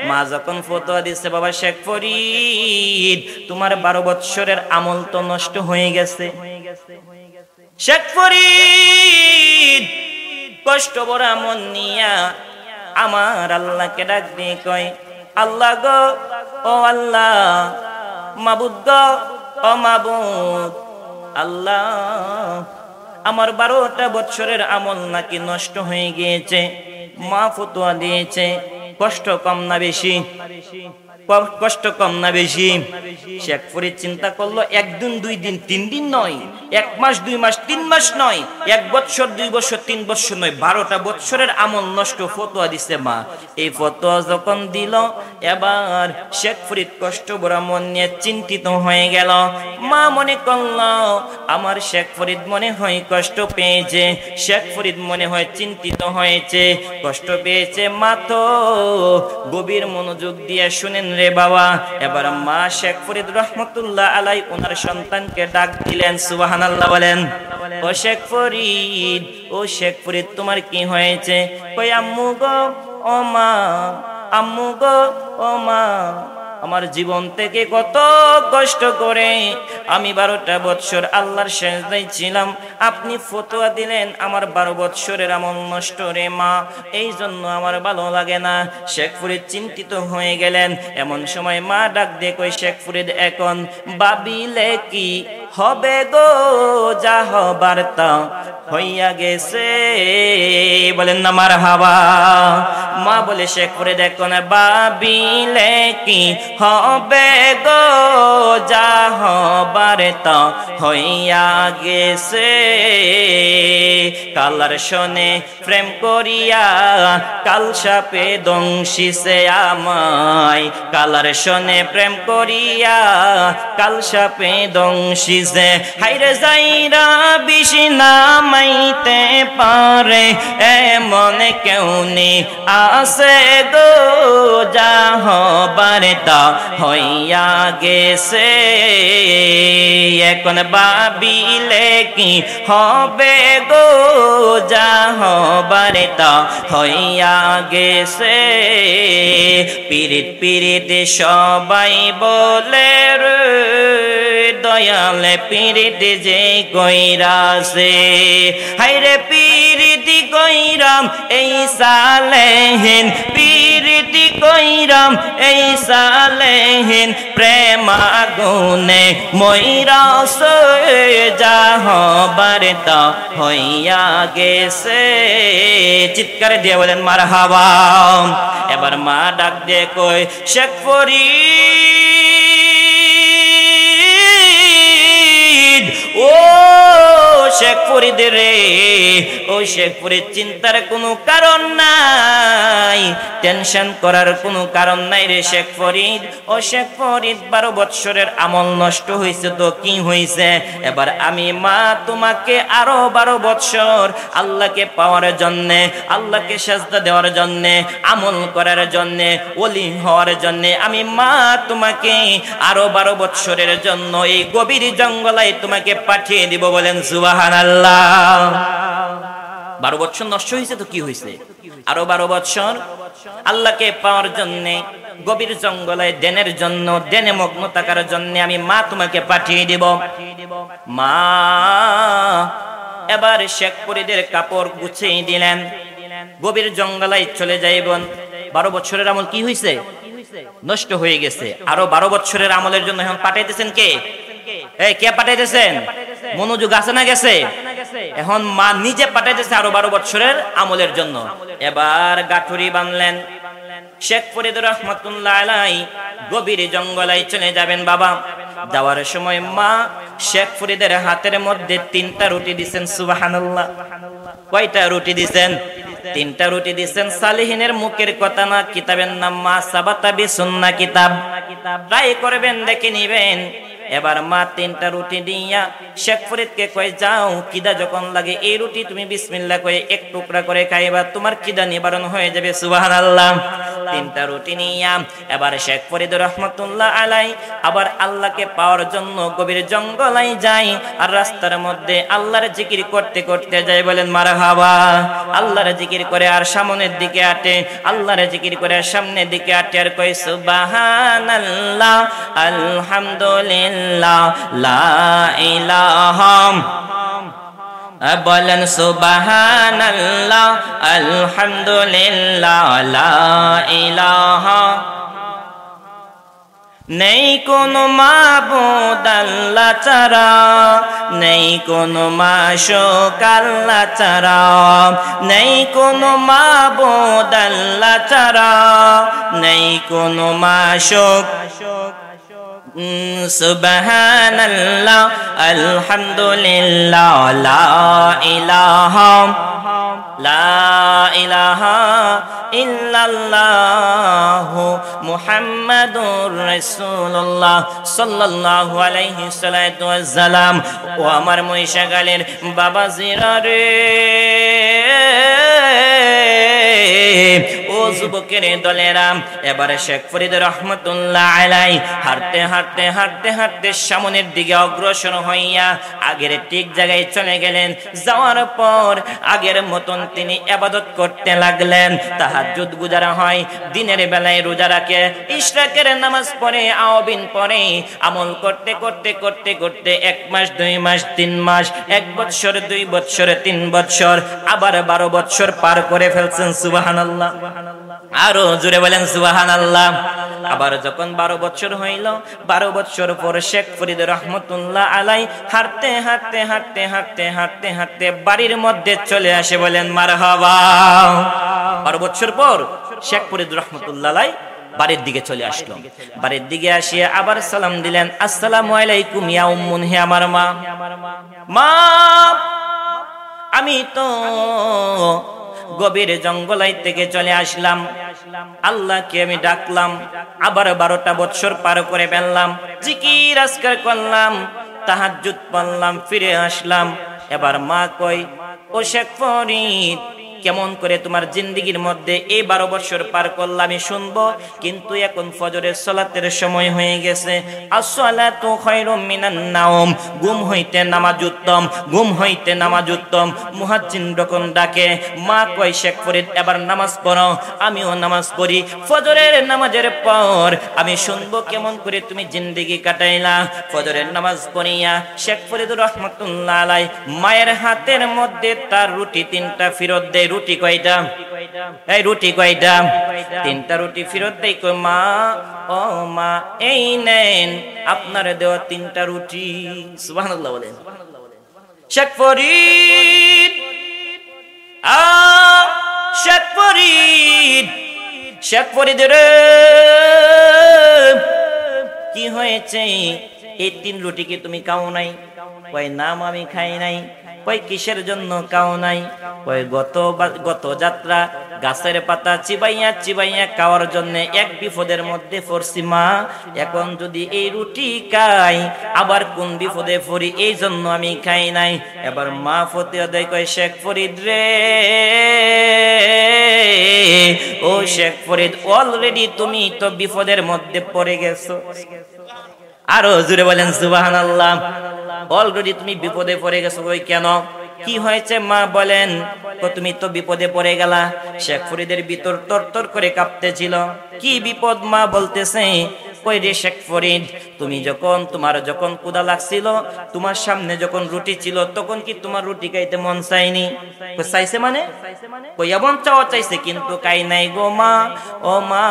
মা যখন ফতোয়া দিচ্ছে, বাবা শেখ ফরিদ, তোমার 12 বৎসরের আমল তো নষ্ট হয়ে গেছে। শেখ ফরিদ কষ্ট বড় মন নিয়া আমার আল্লাহকে ডাক দিয়ে কয়, আল্লাহ গো, ও আল্লাহ, মাবুদ গো, ও মাবুদ, আল্লাহ, আমার 12টা বৎসরের আমল নাকি নষ্ট হয়ে গিয়েছে। মা ফতোয়া দিয়েছে, কষ্ট কম না বেশি? কষ্ট কম না বেশি? শেখ ফরিদ চিন্তা করলো, 1 দিন 2 দিন 3 দিন নয়, 1 মাস 2 মাস 3 মাস নয়, 1 বৎসর 2 বৎসর 3 বৎসর নয়, 12টা বৎসরের আমল নষ্ট। ফতোয়া দিছে মা। এই ফতোয়া যখন দিল, এবার শেখ ফরিদ কষ্ট ভরা মন নিয়ে চিন্তিত হয়ে গেল। মা মনে করল, আমার শেখ ফরিদ মনে হয় কষ্ট পেয়েছে, শেখ ফরিদ মনে হয় চিন্তিত হয়েছে, কষ্ট পেয়েছে। মা তো গভীর মনোযোগ দিয়ে শুনেন রে বাবা। এবার মা শেখ ফরিদ রহমতুল্লাহ আলাই ওনার সন্তানকে ডাক দিলেন। সুবহানাল্লাহ বলেন। ও শেখ ফরিদ, ও শেখ ফরিদ, তোমার কি হয়েছে? কই, আম্মু গো, ও মা, আম্মু গো, ও মা, আমার জীবন থেকে কত কষ্ট করে আমি 12টা বৎসর আল্লাহর সেজদায় ছিলাম, আপনি ফতোয়া দিলেন আমার 12 বৎসরের আমল নষ্ট রে মা, এই জন্য আমার ভালো লাগে না। শেখ ফরিদ চিন্তিত হয়ে গেলেন। এমন সময় মা ডাক দিয়ে কই, শেখ ফরিদ, এখন ভাবিলে কি হবে গো, যা হবার তা হইয়া গেছে, বলেন না মারহাবা। মা বলে, শেখ ফরিদ, এখন ভাবিলে কি হবে গো, যা হবার তা হইয়া গেছে। কালার শোনে প্রেম করিয়া কাল সাপে দংশিছে আমায়, কালার শোনে প্রেম করিয়া কাল সাপে দংশিছে। হাইরে যাইরা বিশি নামাইতে পারে এমন কেউ নেই আছে গো, যা হবার তা হইয়া গেছে। এখন ভাবিলে কি হবে গো, যা হবার তা হইয়া গেছে। পিরিত পিরিত সবাই বলে রে, দয়াল পিরিত যে কইরাছে। হাইরে পিরিতি কইরাম এই সালেহীন, পিরিতি কইরাম এই সালেহীন, প্রেম আগুনে মইরাছে, যা হবার তা হইয়া গেছে। চিৎকার দিয়ে বলেন মারহাবা। এবার মা ডাক দিয়ে কই, শেখ ফরিদ, ও শেখ ফরিদ রে, ও শেখ ফরিদ, চিন্তার কোনো কারণ নাই, টেনশন করার কোনো কারণ নাই রে শেখ ফরিদ। ও শেখ ফরিদ, 12 বৎসরের আমল নষ্ট হয়েছে তো কি হয়েছে, এবার আমি মা তোমাকে আরো 12 বৎসর আল্লাহকে পাওয়ার জন্যে, আল্লাহকে সাজদা দেওয়ার জন্যে, আমল করার জন্যে, ওলি হওয়ার জন্যে আমি মা তোমাকে আরো 12 বৎসরের জন্য এই গভীর জঙ্গলায় তোমাকে পাঠিয়ে দিব। বলেন সুবহানাল্লাহ। 12 বৎসর নষ্ট হয়েছে তো কি হয়েছে, আরো 12 বৎসর আল্লাহকে পাওয়ার জন্যে গভীর জঙ্গলে দেনের জন্য, দেনে মগ্ন থাকার জন্য আমি মা তোমাকে পাঠিয়ে দিব। মা এবার শেখ ফরিদের কাপড় গুছিয়ে দিলেন, গভীর জঙ্গলায় চলে যাইবেন। 12 বছরের আমল কি হয়েছে, নষ্ট হয়ে গেছে। আরো 12 বছরের আমলের জন্য এখন পাঠাইতেছেন কে, এই কে পাঠাইতেছেন, মনোযোগ আছে না গেছে? এখন মা নিজে পাঠাইতেছে আরো 12 বছরের আমলের জন্য। এবার গাঠুরি বানলেন, শেখ ফরিদ রহমাতুল্লাহ আলাইহি গভীর জঙ্গলায় চলে যাবেন। বাবা যাওয়ার সময় মা শেখ ফরিদের হাতের মধ্যে 3টা রুটি দিবেন। সুবহানাল্লাহ। কয়টা রুটি দিবেন? 3টা রুটি দিবেন। সালেহিনের মুখের কথা না, কিতাবের নাম মা সাবাতা বি সুন্নাহ কিতাব, ট্রাই করবেন, দেখে নিবেন। এবার মা 3টা রুটি দিয়া শেখ ফরিদকে কয়, যাও কিদা যখন লাগে এই রুটি তুমি বিসমিল্লাহ করে এক টুকরা করে খাইবা, তোমার কিদা নিবারণ হয়ে যাবে। সুবহানাল্লাহ। 3টা রুটি নিয়া এবার শেখ ফরিদ রহমাতুল্লাহ আলাইহি আবার আল্লাহকে পাওয়ার জন্য গভীর জঙ্গলায় যায়। আর রাস্তার মধ্যে আল্লাহর জিকির করতে করতে যায়। বলেন মারহাবা। আল্লাহর জিকির করে আর সামনের দিকে আটে, আল্লাহর জিকির করে আর সামনের দিকে আটে, আর কয় সুবহানাল্লাহ আলহামদুলিল্লাহ লা ইলাহা, বলেন সুবহানাল্লাহ আলহামদুলিল্লাহ লা ইলাহা, নেই কোনো মাবুদ আল্লাহ ছাড়া, নেই কোনো মাশূক আল্লাহ ছাড়া, নেই কোনো মাবুদ আল্লাহ ছাড়া, নেই কোনো মাশূক। সুবহানাল্লাহ আলহামদুলিল্লাহ লা ইলাহা, লা ইলাহা ইল্লাল্লাহু মুহাম্মাদুর রাসূলুল্লাহ সাল্লাল্লাহু আলাইহি ওয়াসাল্লাম। ও আমার মহিষাগালের বাবাজিরা রে, ও যুবকের দলেরা, এবারে শেখ ফরিদ রহমাতুল্লাহ আলাইহি হাঁটতে হাঁটতে হাঁটতে হাঁটতে সামনের দিকে অগ্রসর হইয়া আগের ঠিক জায়গায় চলে গেলেন। যাওয়ার পর আগের মতন তিনি ইবাদত করতে লাগলেন। তাহাজ্জুদ গুজারা হয়, দিনের বেলায় রোজা রাখে, ইশরাকের নামাজ পড়ে, আওবিন পড়ে, আমল করতে করতে করতে করতে 1 মাস 2 মাস 3 মাস 1 বৎসর 2 বৎসর 3 বৎসর আবার 12 বৎসর পার করে ফেলছেন। সুবহানাল্লাহ। আরো জোরে বলেন সুবহানাল্লাহ। আবার যখন 12 বছর হইল, 12 বছর পর শেখ ফরিদ রহমাতুল্লাহ আলাইহি হাঁটতে হাঁটতে হাঁটতে হাঁটতে হাঁটতে হাঁটতে বাড়ির মধ্যে চলে আসে। বলেন মারহাবা। 12 বছর পর শেখ ফরিদ রহমাতুল্লাহ আলাইহি বাড়ির দিকে চলে আসলো। বাড়ির দিকে আসিয়া আবার সালাম দিলেন, আসসালামু আলাইকুম ইয়া উম্মুন, হে আমার মা। মা আমি তো গভীর জঙ্গলাই থেকে চলে আসলাম, আল্লাহকে আমি ডাকলাম, আবার 12টা বছর পার করে ফেললাম, জিকির আজকার করলাম, তাহাজ্জুদ পড়লাম, ফিরে আসলাম। এবার মা কই, ও শেখ ফরিদ, কেমন করে তোমার জিন্দেগির মধ্যে এই 12 বছর পার করলাম আমি শুনবো, কিন্তু এখন ফজরের সালাতের সময় হয়ে গেছে। আসসালাতু খায়রুম মিনান নাওম, ঘুম হইতে নামাজ উত্তম, ঘুম হইতে নামাজ উত্তম। মুয়াজ্জিন যখন ডাকে, মা কয়, শেখ ফরিদ এবার নামাজ পড়ো। আমিও নামাজ পড়ি। ফজরের নামাজের পর আমি শুনবো কেমন করে তুমি জিন্দেগি কাটাইলা। ফজরের নামাজ পড়িয়া শেখ ফরিদ রহমাতুল্লাহ আলাইহি মায়ের হাতের মধ্যে তার রুটি 3টা ফেরত দেয়। রুটি কয়টা? এই রুটি কয়টা? 3টা রুটি ফেরত দেই। কই, মা, ও মা, এই নেন আপনার দেওয়া 3টা রুটি। সুবহানাল্লাহ বলেন। শেখ ফরিদ, শেখ ফরিদ, শেখ ফরিদ রে, কি হয়েছে? এই 3 রুটি কি তুমি খাও নাই? কয় নাম আমি খাই নাই। কয় কিসের জন্য খাও নাই? কয় গত যাত্রা গাছের পাতা চিবাইয়া চিবাইয়া খাওয়ার জন্য এক বিপদের মধ্যে পড়ছি মা, এখন যদি এই রুটি খাই আবার কোন বিপদে পড়ি, এই জন্য আমি খাই নাই। এবার মা ফতেয়া দেয়, কয় শেখ ফরিদ রে, ও শেখ ফরিদ, অলরেডি তুমি তো বিপদের মধ্যে পড়ে গেছো। আরো জোরে বলেন সুবহানাল্লাহ। অলরেডি তুমি বিপদে পড়ে গেছো। কই কেন, কি হয়েছে মা বলেন? তুমি তো বিপদে পড়ে গেলা। শেখ ফরিদের ভিতর তরতর করে কাঁপতেছিল। কি বিপদ মা বলতেছে? কই রে শেখ ফরিদ, তুমি তোমার যখন ক্ষুধা লাগছিল, তোমার সামনে যখন রুটি ছিল, তখন কি তোমার রুটি খাইতে মন চাইনি? চাইছে মানে? কই এমন চাওয়া চাইছে, কিন্তু খাই নাই গো মা। ও মা,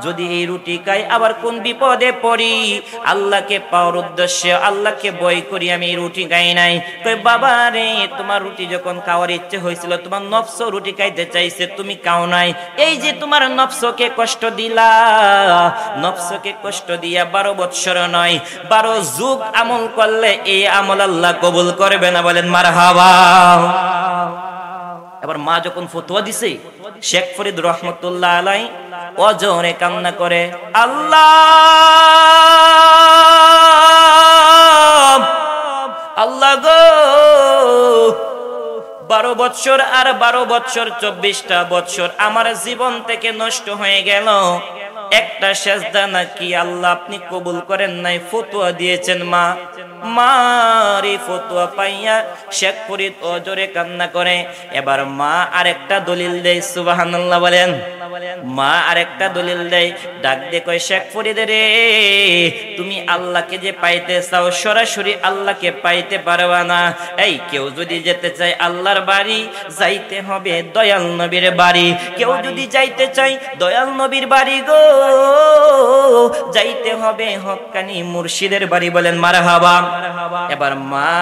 যদি এই রুটি খাই আবার কোন বিপদে পড়ি, আল্লাহকে পাওয়ার উদ্দেশ্যে আল্লাহকে ভয় করি আমি এই রুটি খাই নাই। কই বাবা রে, তোমার রুটি যখন খাওয়ার ইচ্ছে হয়েছিল, তোমার নফস রুটি খাইতে চাইছে, তুমি খাও নাই। এই যে তোমার নফসকে কষ্ট দিলা, নফসকে কষ্ট দিয়া 12 বৎসর নয় 12 যুগ আমল করলে এই আমল আল্লাহ কবুল করবে না। বলেন মারহাবা। এবার মা যখন ফতোয়া দিছে, শেখ ফরিদ রহমতুল্লাহ আলাই অজরে কান্না করে, আল্লাহ আল্লাহ গো, 12 বৎসর আর 12 বৎসর 24টা বৎসর আমার জীবন থেকে নষ্ট হয়ে গেল। একটা সেজদা নাকি আল্লাহ আপনি কবুল করেন নাই, ফতোয়া দিয়েছেন মা। মার এই ফতোয়া পাইয়া শেখ ফরিদ অজরে কান্না করে। এবার মা আরেকটা দলিল দেয়, সুবহানাল্লাহ বলেন। মা আরেকটা দলিল দেয়, ডাক দিয়ে কয়, শেখ ফরিদ রে, তুমি আল্লাহকে যে পাইতে চাও, সরাসরি আল্লাহকে পাইতে পারবা না। এই কেউ যদি যেতে চায় আল্লাহর বাড়ি, যাইতে হবে দয়াল নবীর বাড়ি। কেউ যদি যাইতে চায় দয়াল নবীর বাড়ি গো, যাইতে হবে হক্কানি মুর্শিদের বাড়ি। বলেন মারহাবা। এবার মা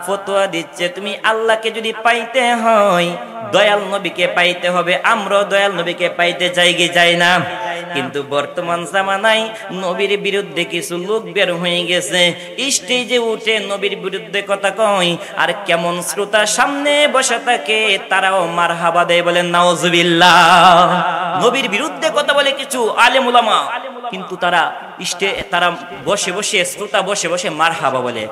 ফতোয়া দিচ্ছে, তুমি আল্লাহকে যদি পাইতে হয় দয়াল নবীকে পাইতে হবে। আমরা দয়াল নবীকে পাইতে চাই কি চাই না? কিন্তু বর্তমান জামানায় নবীর বিরুদ্ধে কিছু লোক বের হয়ে গেছে, স্টেজে উঠে নবীর বিরুদ্ধে কথা কয়, আর কেমন শ্রোতা সামনে বসে থাকে তারাও মারহাবা দেয়। বলেন নাউজুবিল্লাহ। নবীর বিরুদ্ধে কথা বলে কিছু আলেম উলামা, কিন্তু তারা বসে বসে শ্রোতা বসে বসে মারহাবা বলে।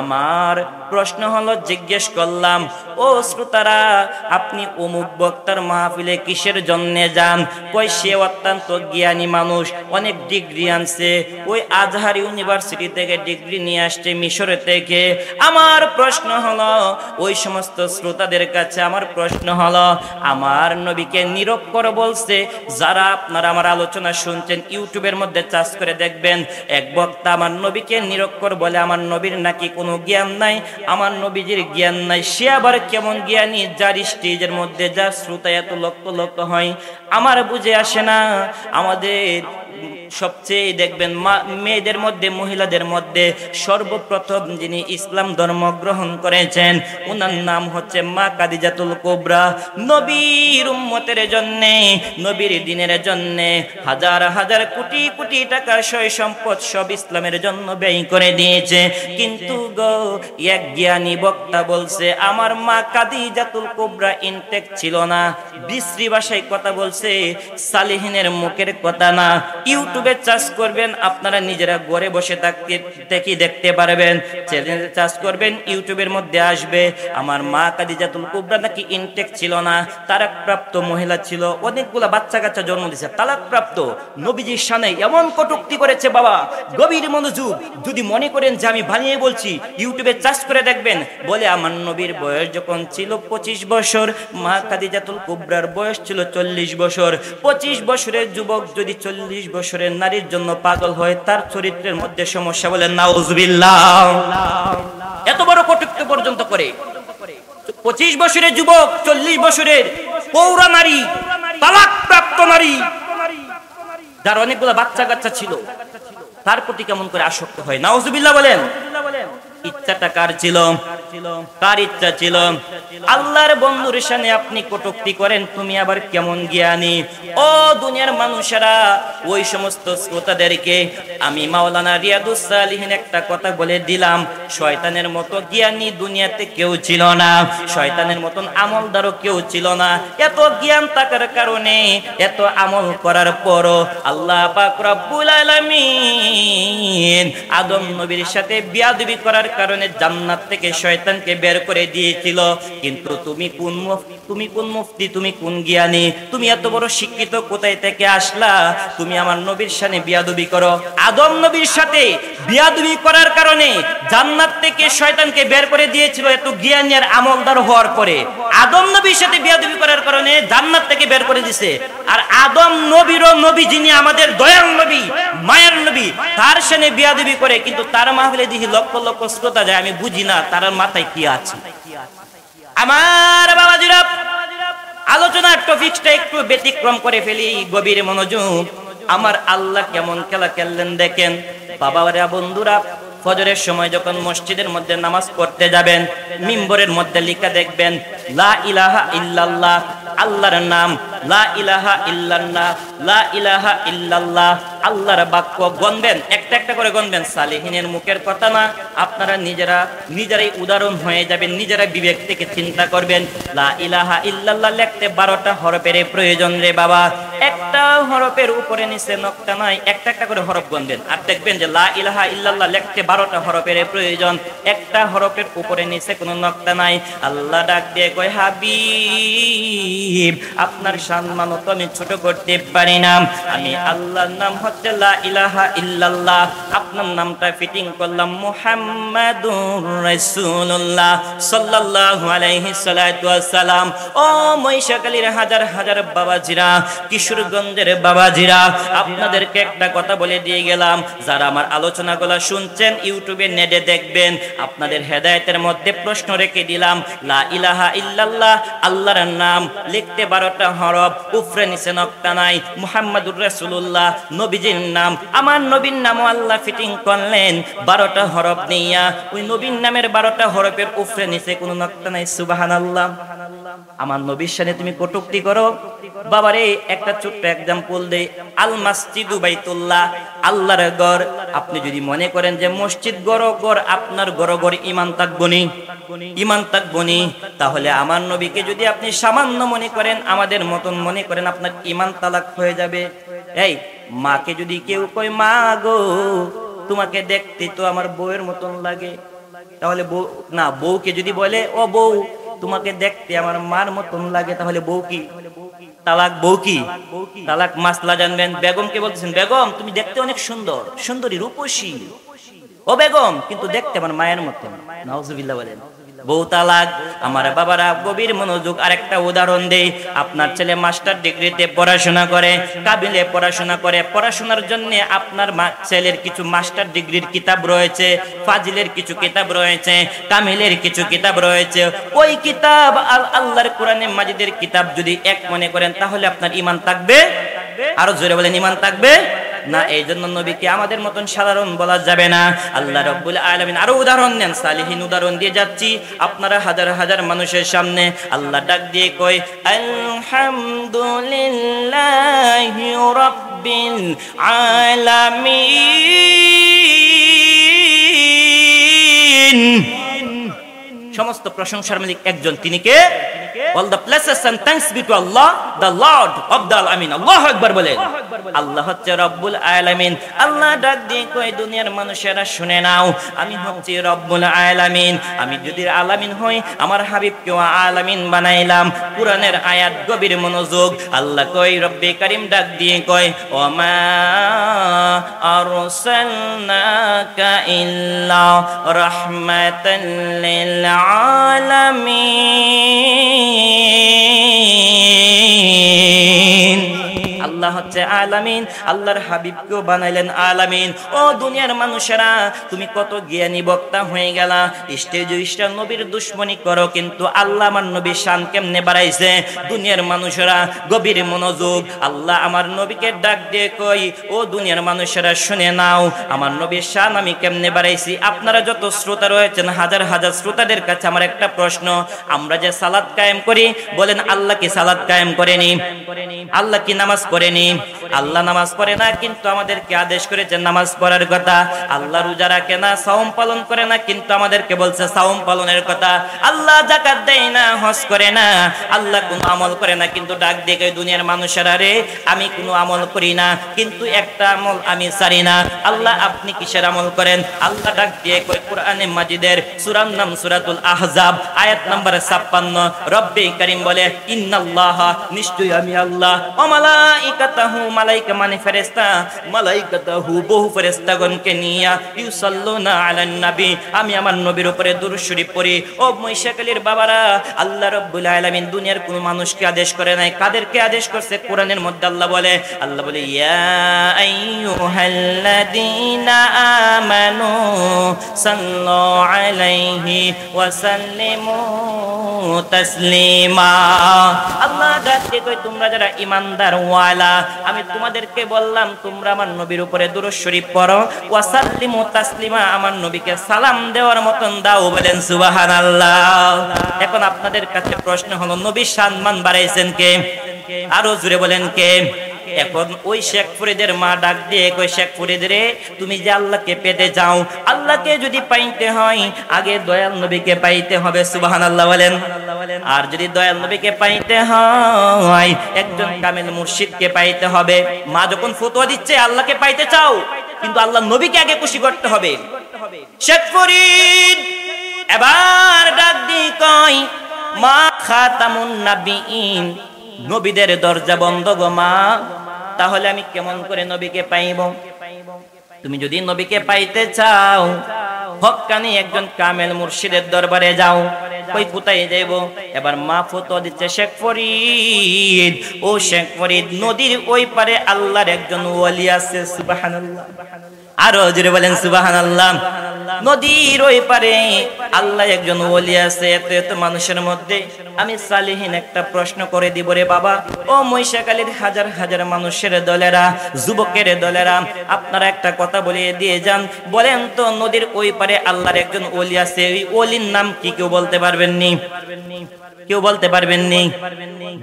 আমার প্রশ্ন হলো, জিজ্ঞেস করলাম, ও শ্রোতারা, আপনি অমুক বক্তার মাহফিলে কিসের জন্য যান? কই সে অত্যন্ত জ্ঞানী মানুষ, অনেক ডিগ্রি আনছে, ওই আজহার ইউনিভার্সিটি থেকে ডিগ্রি নিয়ে আসছে, মিশরে থেকে। আমার প্রশ্ন হলো, ওই সমস্ত শ্রোতাদের কাছে আমার প্রশ্ন হলো, আমার নবীকে নিরক্ষর বলছে। যারা আপনারা আমার আলোচনা শুনছেন, ইউটিউবের মধ্যে চার্জ করে দেখবেন, এক বক্তা আমার নবীকে নিরক্ষর বলে। আমার নবীর নাকি কোনো জ্ঞান নাই, আমার নবীজির জ্ঞান নাই। সে আবার কেমন জ্ঞানী, যার স্টেজের মধ্যে যার শ্রোতা এত লক্ষ লক্ষ হয়, আমার বুঝে আসে না। আমাদের সবচেয়ে দেখবেন মেয়েদের মধ্যে, মহিলাদের মধ্যে সর্বপ্রথম যিনি ইসলাম ধর্ম গ্রহণ করেছেন, ওনার নাম হচ্ছে মা খাদিজাতুল কুবরা। নবীর উম্মতের জন্য, নবীর দ্বীনের জন্য হাজার হাজার কোটি কোটি টাকা সয় সম্পদ সব ইসলামের জন্য ব্যয় করে দিয়েছে। কিন্তু গো, এক জ্ঞানী বক্তা বলছে আমার মা খাদিজাতুল কুবরা ইনটেক ছিল না। বিশ্রী ভাষায় কথা বলছে, সালিহিনের মুখের কথা না। ইউটিউবে চার্জ করবেন, আপনারা নিজেরা ঘরে বসে থাকতে দেখতে পারবেন। চ্যানেলে চার্জ করবেন, ইউটিউবের মধ্যে আসবে, আমার মা খাদিজাতুল কুবরা নাকি ইনটেক ছিল না, তালাকপ্রাপ্ত মহিলা ছিল, অনেকগুলা বাচ্চা কাচ্চা জন্ম দিয়েছে, তালাকপ্রাপ্ত। নবীজির শানে এমন কটূক্তি করেছে বাবা, গভীর মনোযোগ। যদি মনে করেন যে আমি বানিয়ে বলছি, ইউটিউবে চার্জ করে দেখবেন। বলে আমার নবীর বয়স যখন ছিল 25 বছর, মা খাদিজাতুল কুবরার বয়স ছিল 40 বছর। 25 বছরের যুবক যদি 40 বছরের নারীর জন্য পাগল হয়, তার চরিত্রের মধ্যে সমস্যা। বলেন নাউজুবিল্লাহ। এত বড় কটূক্তি পর্যন্ত করে। 25 বছরের যুবক, 40 বছরের পৌরা নারী, তালাকপ্রাপ্ত নারী, যার অনেকগুলো বাচ্চা কাচ্চা ছিল, তার প্রতি কেমন করে আসক্ত হয়? নাউজুবিল্লাহ বলেন। ইচ্ছাটা কার ছিল? কার ইচ্ছা ছিল? আল্লাহর বন্ধুর সামনে আপনি কটূক্তি করেন, তুমি আবার কেমন জ্ঞানী? ও দুনিয়ার মানুষেরা, ওই সমস্ত শ্রোতাদেরকে আমি মাওলানা রিয়াদুস সালিহিন একটা কথা বলে দিলাম, শয়তানের মতো জ্ঞানী দুনিয়াতে কেউ ছিল না, শয়তানের মতন আমলদারও কেউ ছিল না। এত জ্ঞান থাকার কারণে, এত আমল করার পরও আল্লাহ পাক রব্বুল আলামিন আদম নবীর সাথে বিয়াদবি করার কারণে জান্নাত থেকে শয়তানকে বের করে দিয়েছিল। কিন্তু তুমি কোন মুফতি, তুমি কোন জ্ঞানী, তুমি এত বড় শিক্ষিত কোথায় থেকে আসলা? তুমি আমার নবীর সাথে বিয়াদবি করো। আদম নবীর সাথে বিয়াদবি করার কারণে জান্নাত থেকে শয়তানকে বের করে দিয়েছিল এত জ্ঞানী আর আমলদার হওয়ার পরে। আদম নবীর সাথে বিয়াদবি করার কারণে জান্নাত থেকে বের করে দিয়েছে। আর আদম নবীরও নবী, যিনি আমাদের দয়াল নবী, মায়ের নবী, তার সাথে বিয়াদবি করে, কিন্তু তার মাহফিলে দেখি লক্ষ লক্ষ শ্রোতা যায়। আমি বুঝি না তার মাথায় কি আছে। আমার বাবাজিরা, আলোচনার টপিকটা একটু ব্যতিক্রম করে ফেলি, গভীর মনোযোগ। আমার আল্লাহ কেমন খেলা খেললেন দেখেন। বাবারা, বন্ধুরা, ফজরের সময় যখন মসজিদের মধ্যে নামাজ পড়তে যাবেন, মিম্বরের মধ্যে লেখা দেখবেন লা ইলাহা ইল্লাল্লাহ, আল্লাহর নাম লা ইলাহা ইল্লাল্লাহ, লা ইলাহা ইল্লাল্লাহ। আল্লাহর বাক্য গণবেন, একটা একটা করে গণবেন, সালেহিনের মুখের কথা না। আপনারা নিজেরাই উদাহরণ হয়ে যাবেন, নিজেরা বিবেক থেকে চিন্তা করবেন। লা ইলাহা ইল্লাল্লাহ লিখতে 12টা হরফের প্রয়োজন রে বাবা। একটা হরফের উপরে নিচে নকশা নাই, একটা একটা করে হরফ গণবেন, আর দেখবেন যে লা ইলাহা ইল্লাল্লাহ লিখতে 12টা হরফের প্রয়োজন, একটা হরফের উপরে নিচে কোনো নকশা নাই। আল্লাহ ডাক দিয়ে কয়, হাবিব, আপনার সম্মান তো আমি ছোট করতে পারি না। আমি আল্লাহর নাম হচ্ছে লা ইলাহা ইল্লাল্লাহ, আপনার নামটা ফিটিং করলাম মুহাম্মাদুর রাসূলুল্লাহ সাল্লাল্লাহু আলাইহি সাল্লাতু ওয়াসসালাম। ও মহিষাখালীর হাজার হাজার বাবাজিরা, কিশোরগঞ্জের বাবাজিরা, আপনাদেরকে একটা কথা বলে দিয়ে গেলাম। যারা আমার আলোচনাগুলো শুনছেন, ইউটিউবে নেটে দেখবেন, আপনাদের হেদায়েতের মধ্যে প্রশ্ন রেখে দিলাম। লা ইলাহা ইল্লাল্লাহ, আল্লাহর নাম লিখতে 12টা হরফ, উপরে নিচে নকশা নাই। মুহাম্মাদুর রাসূলুল্লাহ নবীজির নাম, আমার নবীর নামও আল্লাহ ফিটিং করলেন 12টা হরফ নিয়া। ওই নবীর নামের 12টা হরফের উপরে নিচে কোনো নকশা নাই। সুবহানাল্লাহ। আমার নবীর সামনে তুমি কটূক্তি করো। বাবারে, একটা ছোট্ট এক্সাম্পল দেই। আল মসজিদু বাইতুল্লাহ, আল্লাহর ঘর। আপনি যদি মনে করেন যে মসজিদ গড়, আপনার গড় ঈমান থাকবনি, ঈমান থাকবনি, তাহলে আমার নবীকে যদি আপনি সামান্য মনে করেন, আমাদের মতন মনে করেন, আপনার ঈমান তালাক হয়ে যাবে। এই মাকে যদি কেউ কয়, মা গো, তোমাকে দেখতে তো আমার বউয়ের মতন লাগে, তাহলে বউ না। বউকে যদি বলে, ও বউ, তোমাকে দেখতে আমার মার মতন লাগে, তাহলে বউ কি তালাক? বউ কি তালাক? মাসলা জানবেন। বেগমকে বলতেছেন, বেগম তুমি দেখতে অনেক সুন্দর, সুন্দরী, রূপসী, ও বেগম, কিন্তু দেখতে আমার মায়ের মতন। নাউজুবিল্লাহ বলেন, বউ তালাক। আমার বাবারা, গভীর মনোযোগ। আরেকটা উদাহরণ দেই। আপনার ছেলে মাস্টার ডিগ্রিতে পড়াশোনা করে, কাবিলে পড়াশোনা করে। পড়াশোনার জন্য আপনার ছেলের কিছু মাস্টার ডিগ্রির কিতাব রয়েছে, ফাজিলের কিছু কিতাব রয়েছে, কামিলের কিছু কিতাব রয়েছে। ওই কিতাব আল্লাহর কোরআনে মাজিদের কিতাব যদি এক মনে করেন, তাহলে আপনার ঈমান থাকবে? আরো জোরে বলেন, ঈমান থাকবে না। এই জন্য নবীকে আমাদের মতন সাধারণ বলা যাবে না। আল্লাহ রাব্বুল আলামিন আরো উদাহরণ নেন, সালিহিন উদাহরণ দিয়ে যাচ্ছি আপনারা হাজার হাজার মানুষের সামনে। আল্লাহ ডাক দিয়ে কয়, আলহামদুলিল্লাহি রাব্বিল আলামিন। সমস্ত প্রশংসার মালিক একজন, তিনি কে? All the blessings and thanks be to Allah, the Lord of the Alamin. Allahu Akbar বলেন। আল্লাহ হচ্ছে রব্বুল আলামিন। আল্লাহ ডাক দিয়ে কয়, দুনিয়ার মানুষেরা শুনে নাও, আমি হচ্ছি রব্বুল আলামিন। আমি যদি আলামিন হই, আমার হাবিবকেও আলামিন বানাইলাম। কোরআনের আয়াত, গভীর মনোযোগ। আল্লাহ কয়, রব্বে কারীম ডাক দিয়ে কয়, ওমা আরসালনাকা ইল্লা রাহমাতাল লিল আলামিন। আল্লাহ হচ্ছে আলামিন, আল্লাহর হাবিবকেও বানাইলেন আলামিন। ও দুনিয়ার মানুষেরা, তুমি কত জ্ঞানী বক্তা হয়ে গেলা, স্টেজে নবীর দুশ্মনী করো, কিন্তু আল্লাহ আমার নবীর শান কেমনে বাড়াইছে। দুনিয়ার মানুষেরা গভীর মনোযোগ, আল্লাহ আমার নবীকে ডাক দিয়ে কই, ও দুনিয়ার মানুষেরা শুনে নাও, আমার নবীর শান আমি কেমনে বাড়াইছি। আপনারা যত শ্রোতা রয়েছেন, হাজার হাজার শ্রোতাদের কাছে আমার একটা প্রশ্ন, আমরা যে সালাত কায়েম করি, বলেন আল্লাহ কি সালাত কায়েম করেনি? আল্লাহ কি নামাজ পড়েনি? আল্লাহ নামাজ পড়ে না, কিন্তু আমাদেরকে আদেশ করেছেন নামাজ পড়ার কথা। আল্লাহ রোজা রাখে না, সাওম পালন করে না, কিন্তু আমাদেরকে বলছে সাওম পালনের কথা। আল্লাহ যাকাত দেয় না, হজ করে না, আল্লাহ কোনো আমল করে না, কিন্তু ডাক দিয়ে কয় দুনিয়ার মানুষেরা রে, আমি কোনো আমল করি না, কিন্তু একটা আমল আমি ছাড়ি না। আল্লাহ আপনি কিসের আমল করেন? আল্লাহ ডাক দিয়ে কয় কোরআনে মাজিদের সূরার নাম সূরাতুল আহজাব, আয়াত নাম্বার 56, রব্বে কারীম বলে ইন্নাল্লাহা, নিশ্চয়ই আমি আল্লাহ, ও মালাইকাতাহু, মালাইকা মানে ফেরেশতা, মালাইকাতাহু বহু ফেরেশতাগণকে নিয়া, ইউসাল্লুনা আলান নবী, আমি আমার নবীর উপরে দুরূদ শরীফ পড়ি। ও মহিষাখালীর বাবারা, আল্লাহ রাব্বুল আলামিন দুনিয়ার কোন মানুষকে আদেশ করে নাই, কাদেরকে আদেশ করছে? কোরআনের মধ্যে আল্লাহ বলে ইয়া আইয়ুহাল্লাযীনা আমানু সাল্লু আলাইহি ওয়া সাল্লিমু তাসলিমা। আল্লাহ ডাকতে কই তোমরা যারা ঈমানদার ওয়ালা, আমি তোমাদেরকে বললাম তোমরা আমার নবীর উপরে দুরূদ শরীফ পড়ো, ওয়া সাল্লিমু তাসলিমা, আমার নবীকে সালাম দেওয়ার মতন দাও, বলেন সুবহানাল্লাহ। এখন আপনাদের কাছে প্রশ্ন হলো, নবীর সম্মান বাড়াইছেন কে? আরো জোরে বলেন কে? এখন ওই শেখ ফরিদের মা ডাক দিয়ে কই, শেখ ফরিদ রে, তুমি যে আল্লাহকে পেতে চাও, আল্লাহকে যদি পাইতে হয় আগে দয়াল নবীকে পাইতে হবে, সুবহানাল্লাহ বলেন। আর যদি দয়াল নবীকে পাইতে হয় একজন কামেল মুর্শিদকে পাইতে হবে। মা যখন ফতোয়া দিচ্ছে আল্লাহকে পাইতে চাও, কিন্তু আল্লাহ নবীকে আগে খুশি করতে হবে। শেখ ফরিদ এবার ডাক দিয়ে কয়, মা খাতামুন নাবিয়িন, নবীদের দরজা বন্ধ গো মা, তাহলে আমি কেমন করে নবীকে পাইব? তুমি যদি নবীকে পাইতে চাও, হক্কানি একজন কামেল মুর্শিদের দরবারে যাও। কই কোথায় যাইব? এবার মা ফতোয়া দিচ্ছে, শেখ ফরিদ, ও শেখ ফরিদ, নদীর ওই পারে আল্লাহর একজন ওলি আছে, সুবহানাল্লাহ। আরো জোরে বলেন সুবহানাল্লাহ। নদীর ওই পারে আল্লাহ একজন ওলি আছে। এত মানুষের মধ্যে আমি সালিহিন একটা প্রশ্ন করে দিব রে বাবা, ও মহিষাখালীর হাজার হাজার মানুষের দলেরা, যুবকের দলেরা, আপনারা একটা কথা বলিয়ে দিয়ে যান, বলেন তো নদীর ওই পারে আল্লাহর একজন ওলি আছে, ওই ওলির নাম কি কেউ বলতে পারবেন নি? কেউ বলতে পারবেন নি?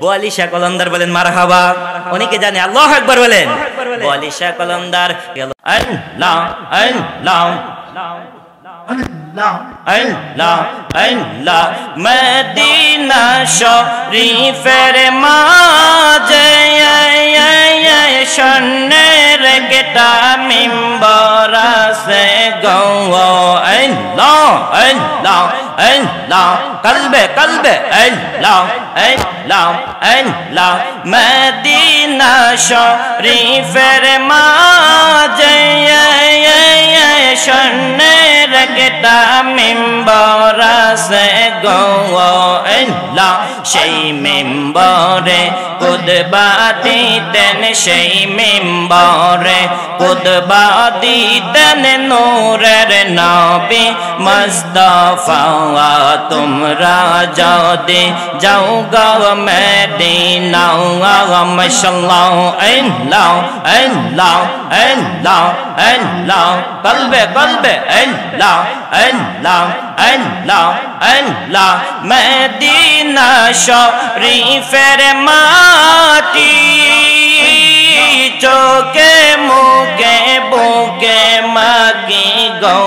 বোয়ালিশা কলন্দার বলেন মারহাবা। অনেকে জানে, আল্লাহু আকবার বলেন। বোয়ালিশা কলন্দার আল্লাহ আল্লাহ আল্লাহ আল্লাহ আল্লাহ, মদিনা শরীফের মাঝে স্বর্ণের গেটা মিম্বর আছে গো, আল্লাহ আল্লাহ আল্লাহ, কলবে কলবে আল্লাহ আল্লাহ আল্লাহ, মদিনা শরীফের মাঝে স্বর্ণের গেটা মিম্বর আছে গো, আল্লাহ সেই মিম্বরে খুতবা দিতেন, সেই মিম্বরে খুতবা দিতেন নূরের নবী মুস্তাফা। তোমরা যদি যাও গো মদিনা, মাশাআল্লাহ আল্লাহ আল্লাহ আল্লাহ আল্লাহ, কলবে কলবে আল্লাহ আল্লাহ আল্লাহ আল্লাহ, মদিনা শরীফের মাটি চোখে মুখে বুকে মাগি গো,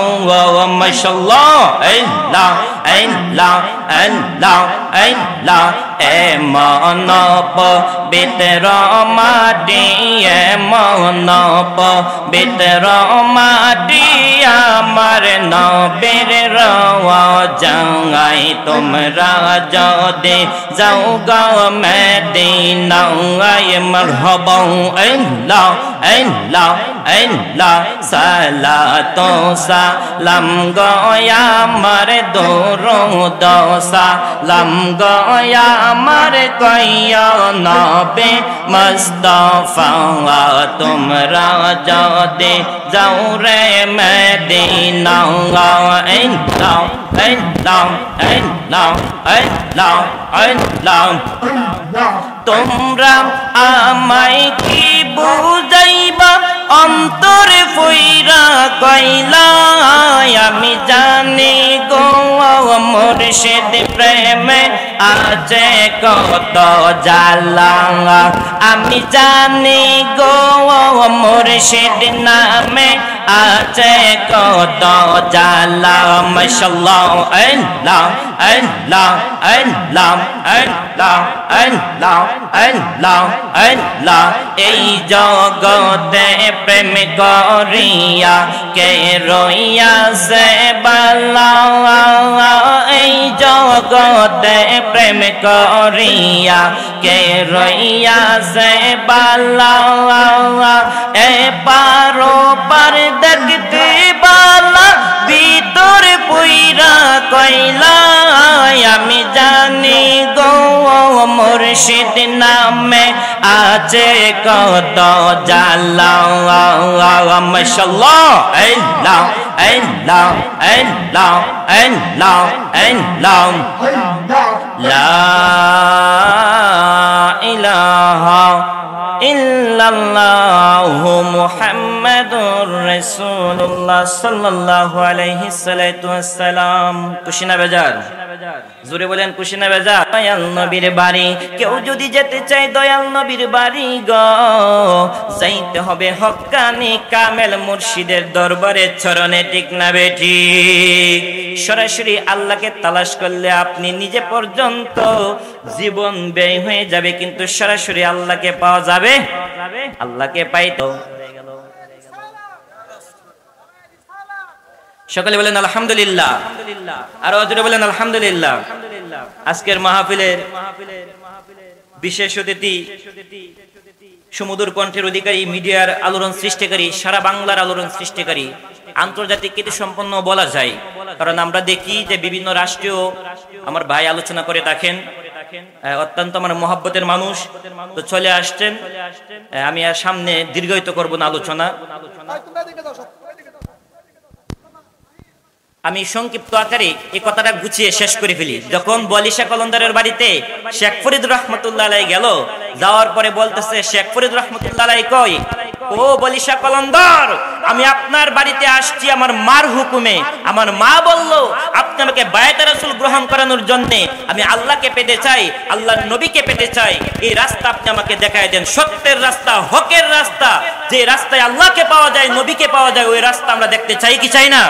মাশাআল্লাহ আল্লাহ আল্লাহ আল্লাহ আল্লাহ, এমন পবিত্র মাটি, এমন পবিত্র মাটি আমার নবীর রওজায়। তোমরা যদি যাও গো মদিনা, মারহাবা আল্লাহ আল্লাহ আল্লাহ সালাতু সালাম গো আমার দরুদ সালাম গো আমার কইয়া নবী মুস্তাফা তোমরা যদি যাও রে মদিনা আল্লাহ আল্লাহ আল্লাহ আল্লাহ আল্লাহ তোমরা আমায় কি বুঝাইবা অন্তরে ফইরা কইলা আমি জানি গো মুর্শিদ প্রেমে আছে কত জ্বালা আমি জানি গো মুর্শিদ নামে আছে কত জ্বালা মাশাআল্লাহ আল্লাহ আল্লাহ আল্লাহ আল্লাহ আল্লাহ আল্লাহ আল্লাহ এই জগতে প্রেম করিয়া কে রইয়াছে বালা এই জগতে প্রেম করিয়া কে রইয়াছে বালা এ পারো পার দেখতে বালা ভিতর পুইরা কইলা আমি জানি গো মুর্শিদ নামে আছে কত জ্বালা মাশাআল্লাহ আল্লাহ আল্লাহ আল্লাহ আল্লাহ আল্লাহ লা ইলাহা ইল্লাল্লাহু মুহাম্মাদুর রাসূলুল্লাহ সাল্লাল্লাহু আলাইহি সাল্লাতু ওয়াসসালাম খুশি না বেজার জোরে বলেন খুশি না বেজার দয়াল নবীর বাড়ি কেউ যদি যেতে চায় দয়াল নবীর বাড়ি গো যাইতে হবে হক্কানি কামেল মুর্শিদের দরবারে চরণে ঠিক না বেঠি সরাসরি আল্লাহকে তালাশ করলে আপনি নিজে পর্যন্ত জীবন ব্যয় হয়ে যাবে কিন্তু সরাসরি আল্লাহকে পাওয়া যাবে আল্লাহকে পাইতো সকলে বলেন আলহামদুলিল্লাহ আর জোরে বলেন আলহামদুলিল্লাহ আজকের মাহফিলের বিশেষ অতিথি সমুদ্র কণ্ঠের অধিকারী মিডিয়ার আলোড়ন সৃষ্টিকারী সারা বাংলার আলোড়ন সৃষ্টিকারী আন্তর্জাতিক খ্যাতি সম্পন্ন বলা যায় কারণ আমরা দেখি যে বিভিন্ন রাষ্ট্রীয় আমার ভাই আলোচনা করে থাকেন অত্যন্ত আমার মহব্বতের মানুষ তো চলে আসছেন আমি আর সামনে দীর্ঘায়িত করব না আলোচনা আমি সংক্ষিপ্ত আকারে এই কথাটা গুছিয়ে শেষ করে ফেলি যখন বলিশা কলন্দারের বাড়িতে শেখ ফরিদ রহমতুল্লাহ আলাইহি গেল যাওয়ার পরে বলতেছে শেখ ফরিদ রহমতুল্লাহ আলাইহি কই ও বলিশা কলন্দার আমি আপনার বাড়িতে আসছি আমার মার হুকুমে আমার মা বলল আপনি আমাকে বায়াতে রাসূল গ্রহণ করানোর জন্য আমি আল্লাহকে পেতে চাই আল্লাহর নবীকে পেতে চাই এই রাস্তা আপনি আমাকে দেখায় দেন সত্যের রাস্তা হকের রাস্তা যে রাস্তায় আল্লাহকে পাওয়া যায় নবীকে পাওয়া যায় ওই রাস্তা আমরা দেখতে চাই কি চাই না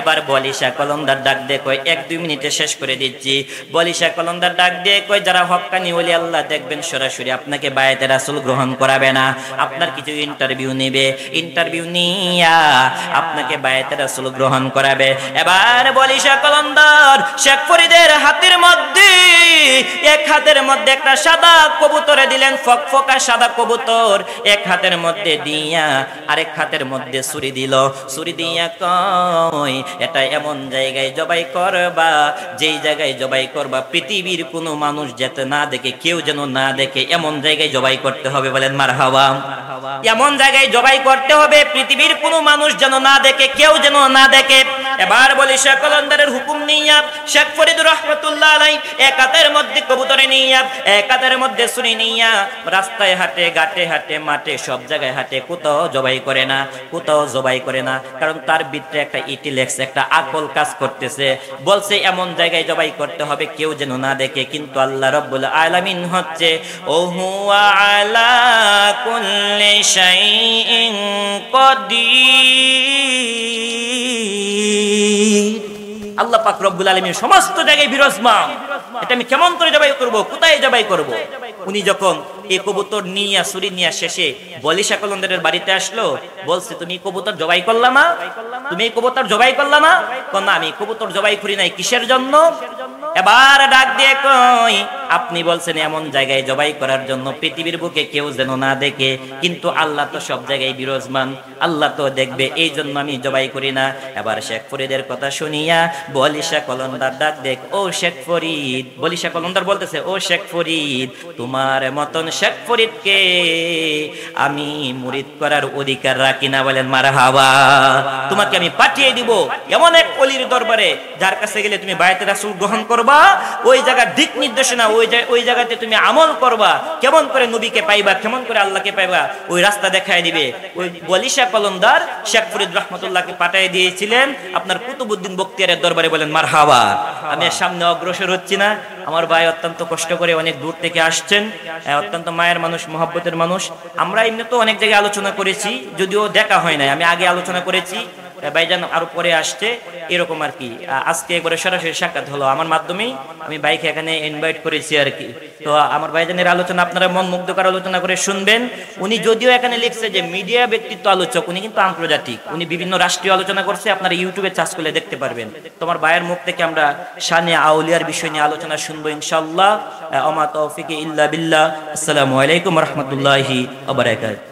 এবার বলিশা কলন্দার ডাক দিয়ে কই 1-2 মিনিটে শেষ করে দিচ্ছি বলিশা কলন্দার ডাক দিয়ে কই যারা হক্কানি ওলি আল্লাহ দেখবেন সরাসরি আপনাকে বায়াতে রাসূল গ্রহণ করাবে না আপনার কিছু ইন্টারভিউ নেবে ইন্টারভিউ নিয়া আপনাকে বায়াতে রাসূল গ্রহণ করাবে এবার বলিশা কলন্দার শেখ ফরিদের হাতের মধ্যে এক হাতের মধ্যে একটা সাদা কবুতরে দিলেন ফকফকা সাদা কবুতর এক হাতের মধ্যে দিয়া আরেক হাতের মধ্যে ছুরি দিল ছুরি দিয়া কই এটা এমন জায়গায় জবাই করবা যেই জায়গায় জবাই করবা পৃথিবীর কোনো মানুষ যাতে না দেখে কেউ যেন না দেখে এমন জায়গায় জবাই করতে হবে বলেন মারহাবা এমন জায়গায় জবাই করতে হবে পৃথিবীর কোনো মানুষ যেন না দেখে কেউ যেন না দেখে এবার বলি শেখ কলন্দারের হুকুম নিয়া শেখ ফরিদ রহমতুল্লাহ আলাইহি এক হাতের মধ্যে কবুতরে নিয়া এক হাতের মধ্যে ছুরি নিয়া রাস্তায় হাঁটে ঘাটে হাঁটে মাঠে সব জায়গায় হাঁটে কোথাও জবাই করে না কোথাও জবাই করে না কারণ তার ভিতরে একটা ইন্টেলেক্ট একটা আকল কাজ করতেছে বলছে এমন জায়গায় জবাই করতে হবে কেউ যেন না দেখে কিন্তু আল্লাহ রাব্বুল আলামিন হচ্ছে ও হুয়া আলা কুল্লি শাইইন কাদির আল্লাহ পাক রব্বুল আলামিন সমস্ত জায়গায় বিরাজমান এটা আমি কেমন করে জবাই করব কোথায় জবাই করব উনি যখন এই কবুতর নিয়ে ছুরি নিয়ে শেষে বলিশা কলন্দারের বাড়িতে আসলো বলছে তুমি কবুতর জবাই করলা না তুমি কবুতর জবাই করলা না কোন আমি কবুতর জবাই করি নাই কিসের জন্য এবার ডাক দিয়ে কই আপনি বলছেন এমন জায়গায় জবাই করার জন্য পৃথিবীর বুকে কেউ যেন না দেখে, কিন্তু আল্লাহ তো সব জায়গায় বিরাজমান, আল্লাহ তো দেখবে, এই জন্য আমি জবাই করি না। এবার শেখ ফরিদের কথা শুনিয়া বলিশা কলন্দার ডাক দেখ, ও শেখ ফরিদ। বলিশা কলন্দার বলতেছে, ও শেখ ফরিদ, তোমার মতন শেখ ফরিদকে আমি মুরিদ করার অধিকার রাখি না। বলেন মারহাবা। তোমাকে আমি পাঠিয়ে দিব এমন এক অলির দরবারে, যার কাছে গেলে তুমি বায়াতে রাসূল গ্রহণ করবা, ওই জায়গার দিক নির্দেশনা, ওই জায়গাতে তুমি আমল করবা, কেমন করে নবীকে পাইবা, কেমন করে আল্লাহকে পাইবা, ওই রাস্তা দেখায় দিবে। ওই বলিশা কলন্দার শেখ ফরিদ রহমতুল্লাহকে পাঠিয়ে দিয়েছিলেন আপনার কুতুবউদ্দিন বখতিয়ারের দরবারে। বলেন মারহাবা। আমি সামনে অগ্রসর হচ্ছি না, আমার ভাই অত্যন্ত কষ্ট করে অনেক দূর থেকে আসছেন, অত্যন্ত মায়ের মানুষ, মহব্বতের মানুষ। আমরা এমনি তো অনেক জায়গায় আলোচনা করেছি, যদিও দেখা হয় নাই, আমি আগে আলোচনা করেছি, ভাইজান আরো পরে আসছে, এরকম আর কি। আজকে একবারে সরাসরি সাক্ষাৎ হলো আমার মাধ্যমেই, আমি ভাইকে এখানে ইনভাইট করেছি আর কি। তো আমার ভাইজানের আলোচনা আপনারা মন মুগ্ধকর আলোচনা করে শুনবেন। উনি যদিও এখানে লিখছে যে মিডিয়া ব্যক্তিত্ব আলোচক, উনি কিন্তু আন্তর্জাতিক, উনি বিভিন্ন রাষ্ট্রীয় আলোচনা করছে, আপনারা ইউটিউবে সার্চ করলে দেখতে পারবেন। তোমার ভাইয়ের মুখ থেকে আমরা শানে আউলিয়ার বিষয় নিয়ে আলোচনা শুনবো ইনশাআল্লাহ। আমা তৌফিকে ইল্লা বিল্লাহ। আসসালামু আলাইকুম ওয়া রাহমাতুল্লাহি ওয়া বারাকাতুহু।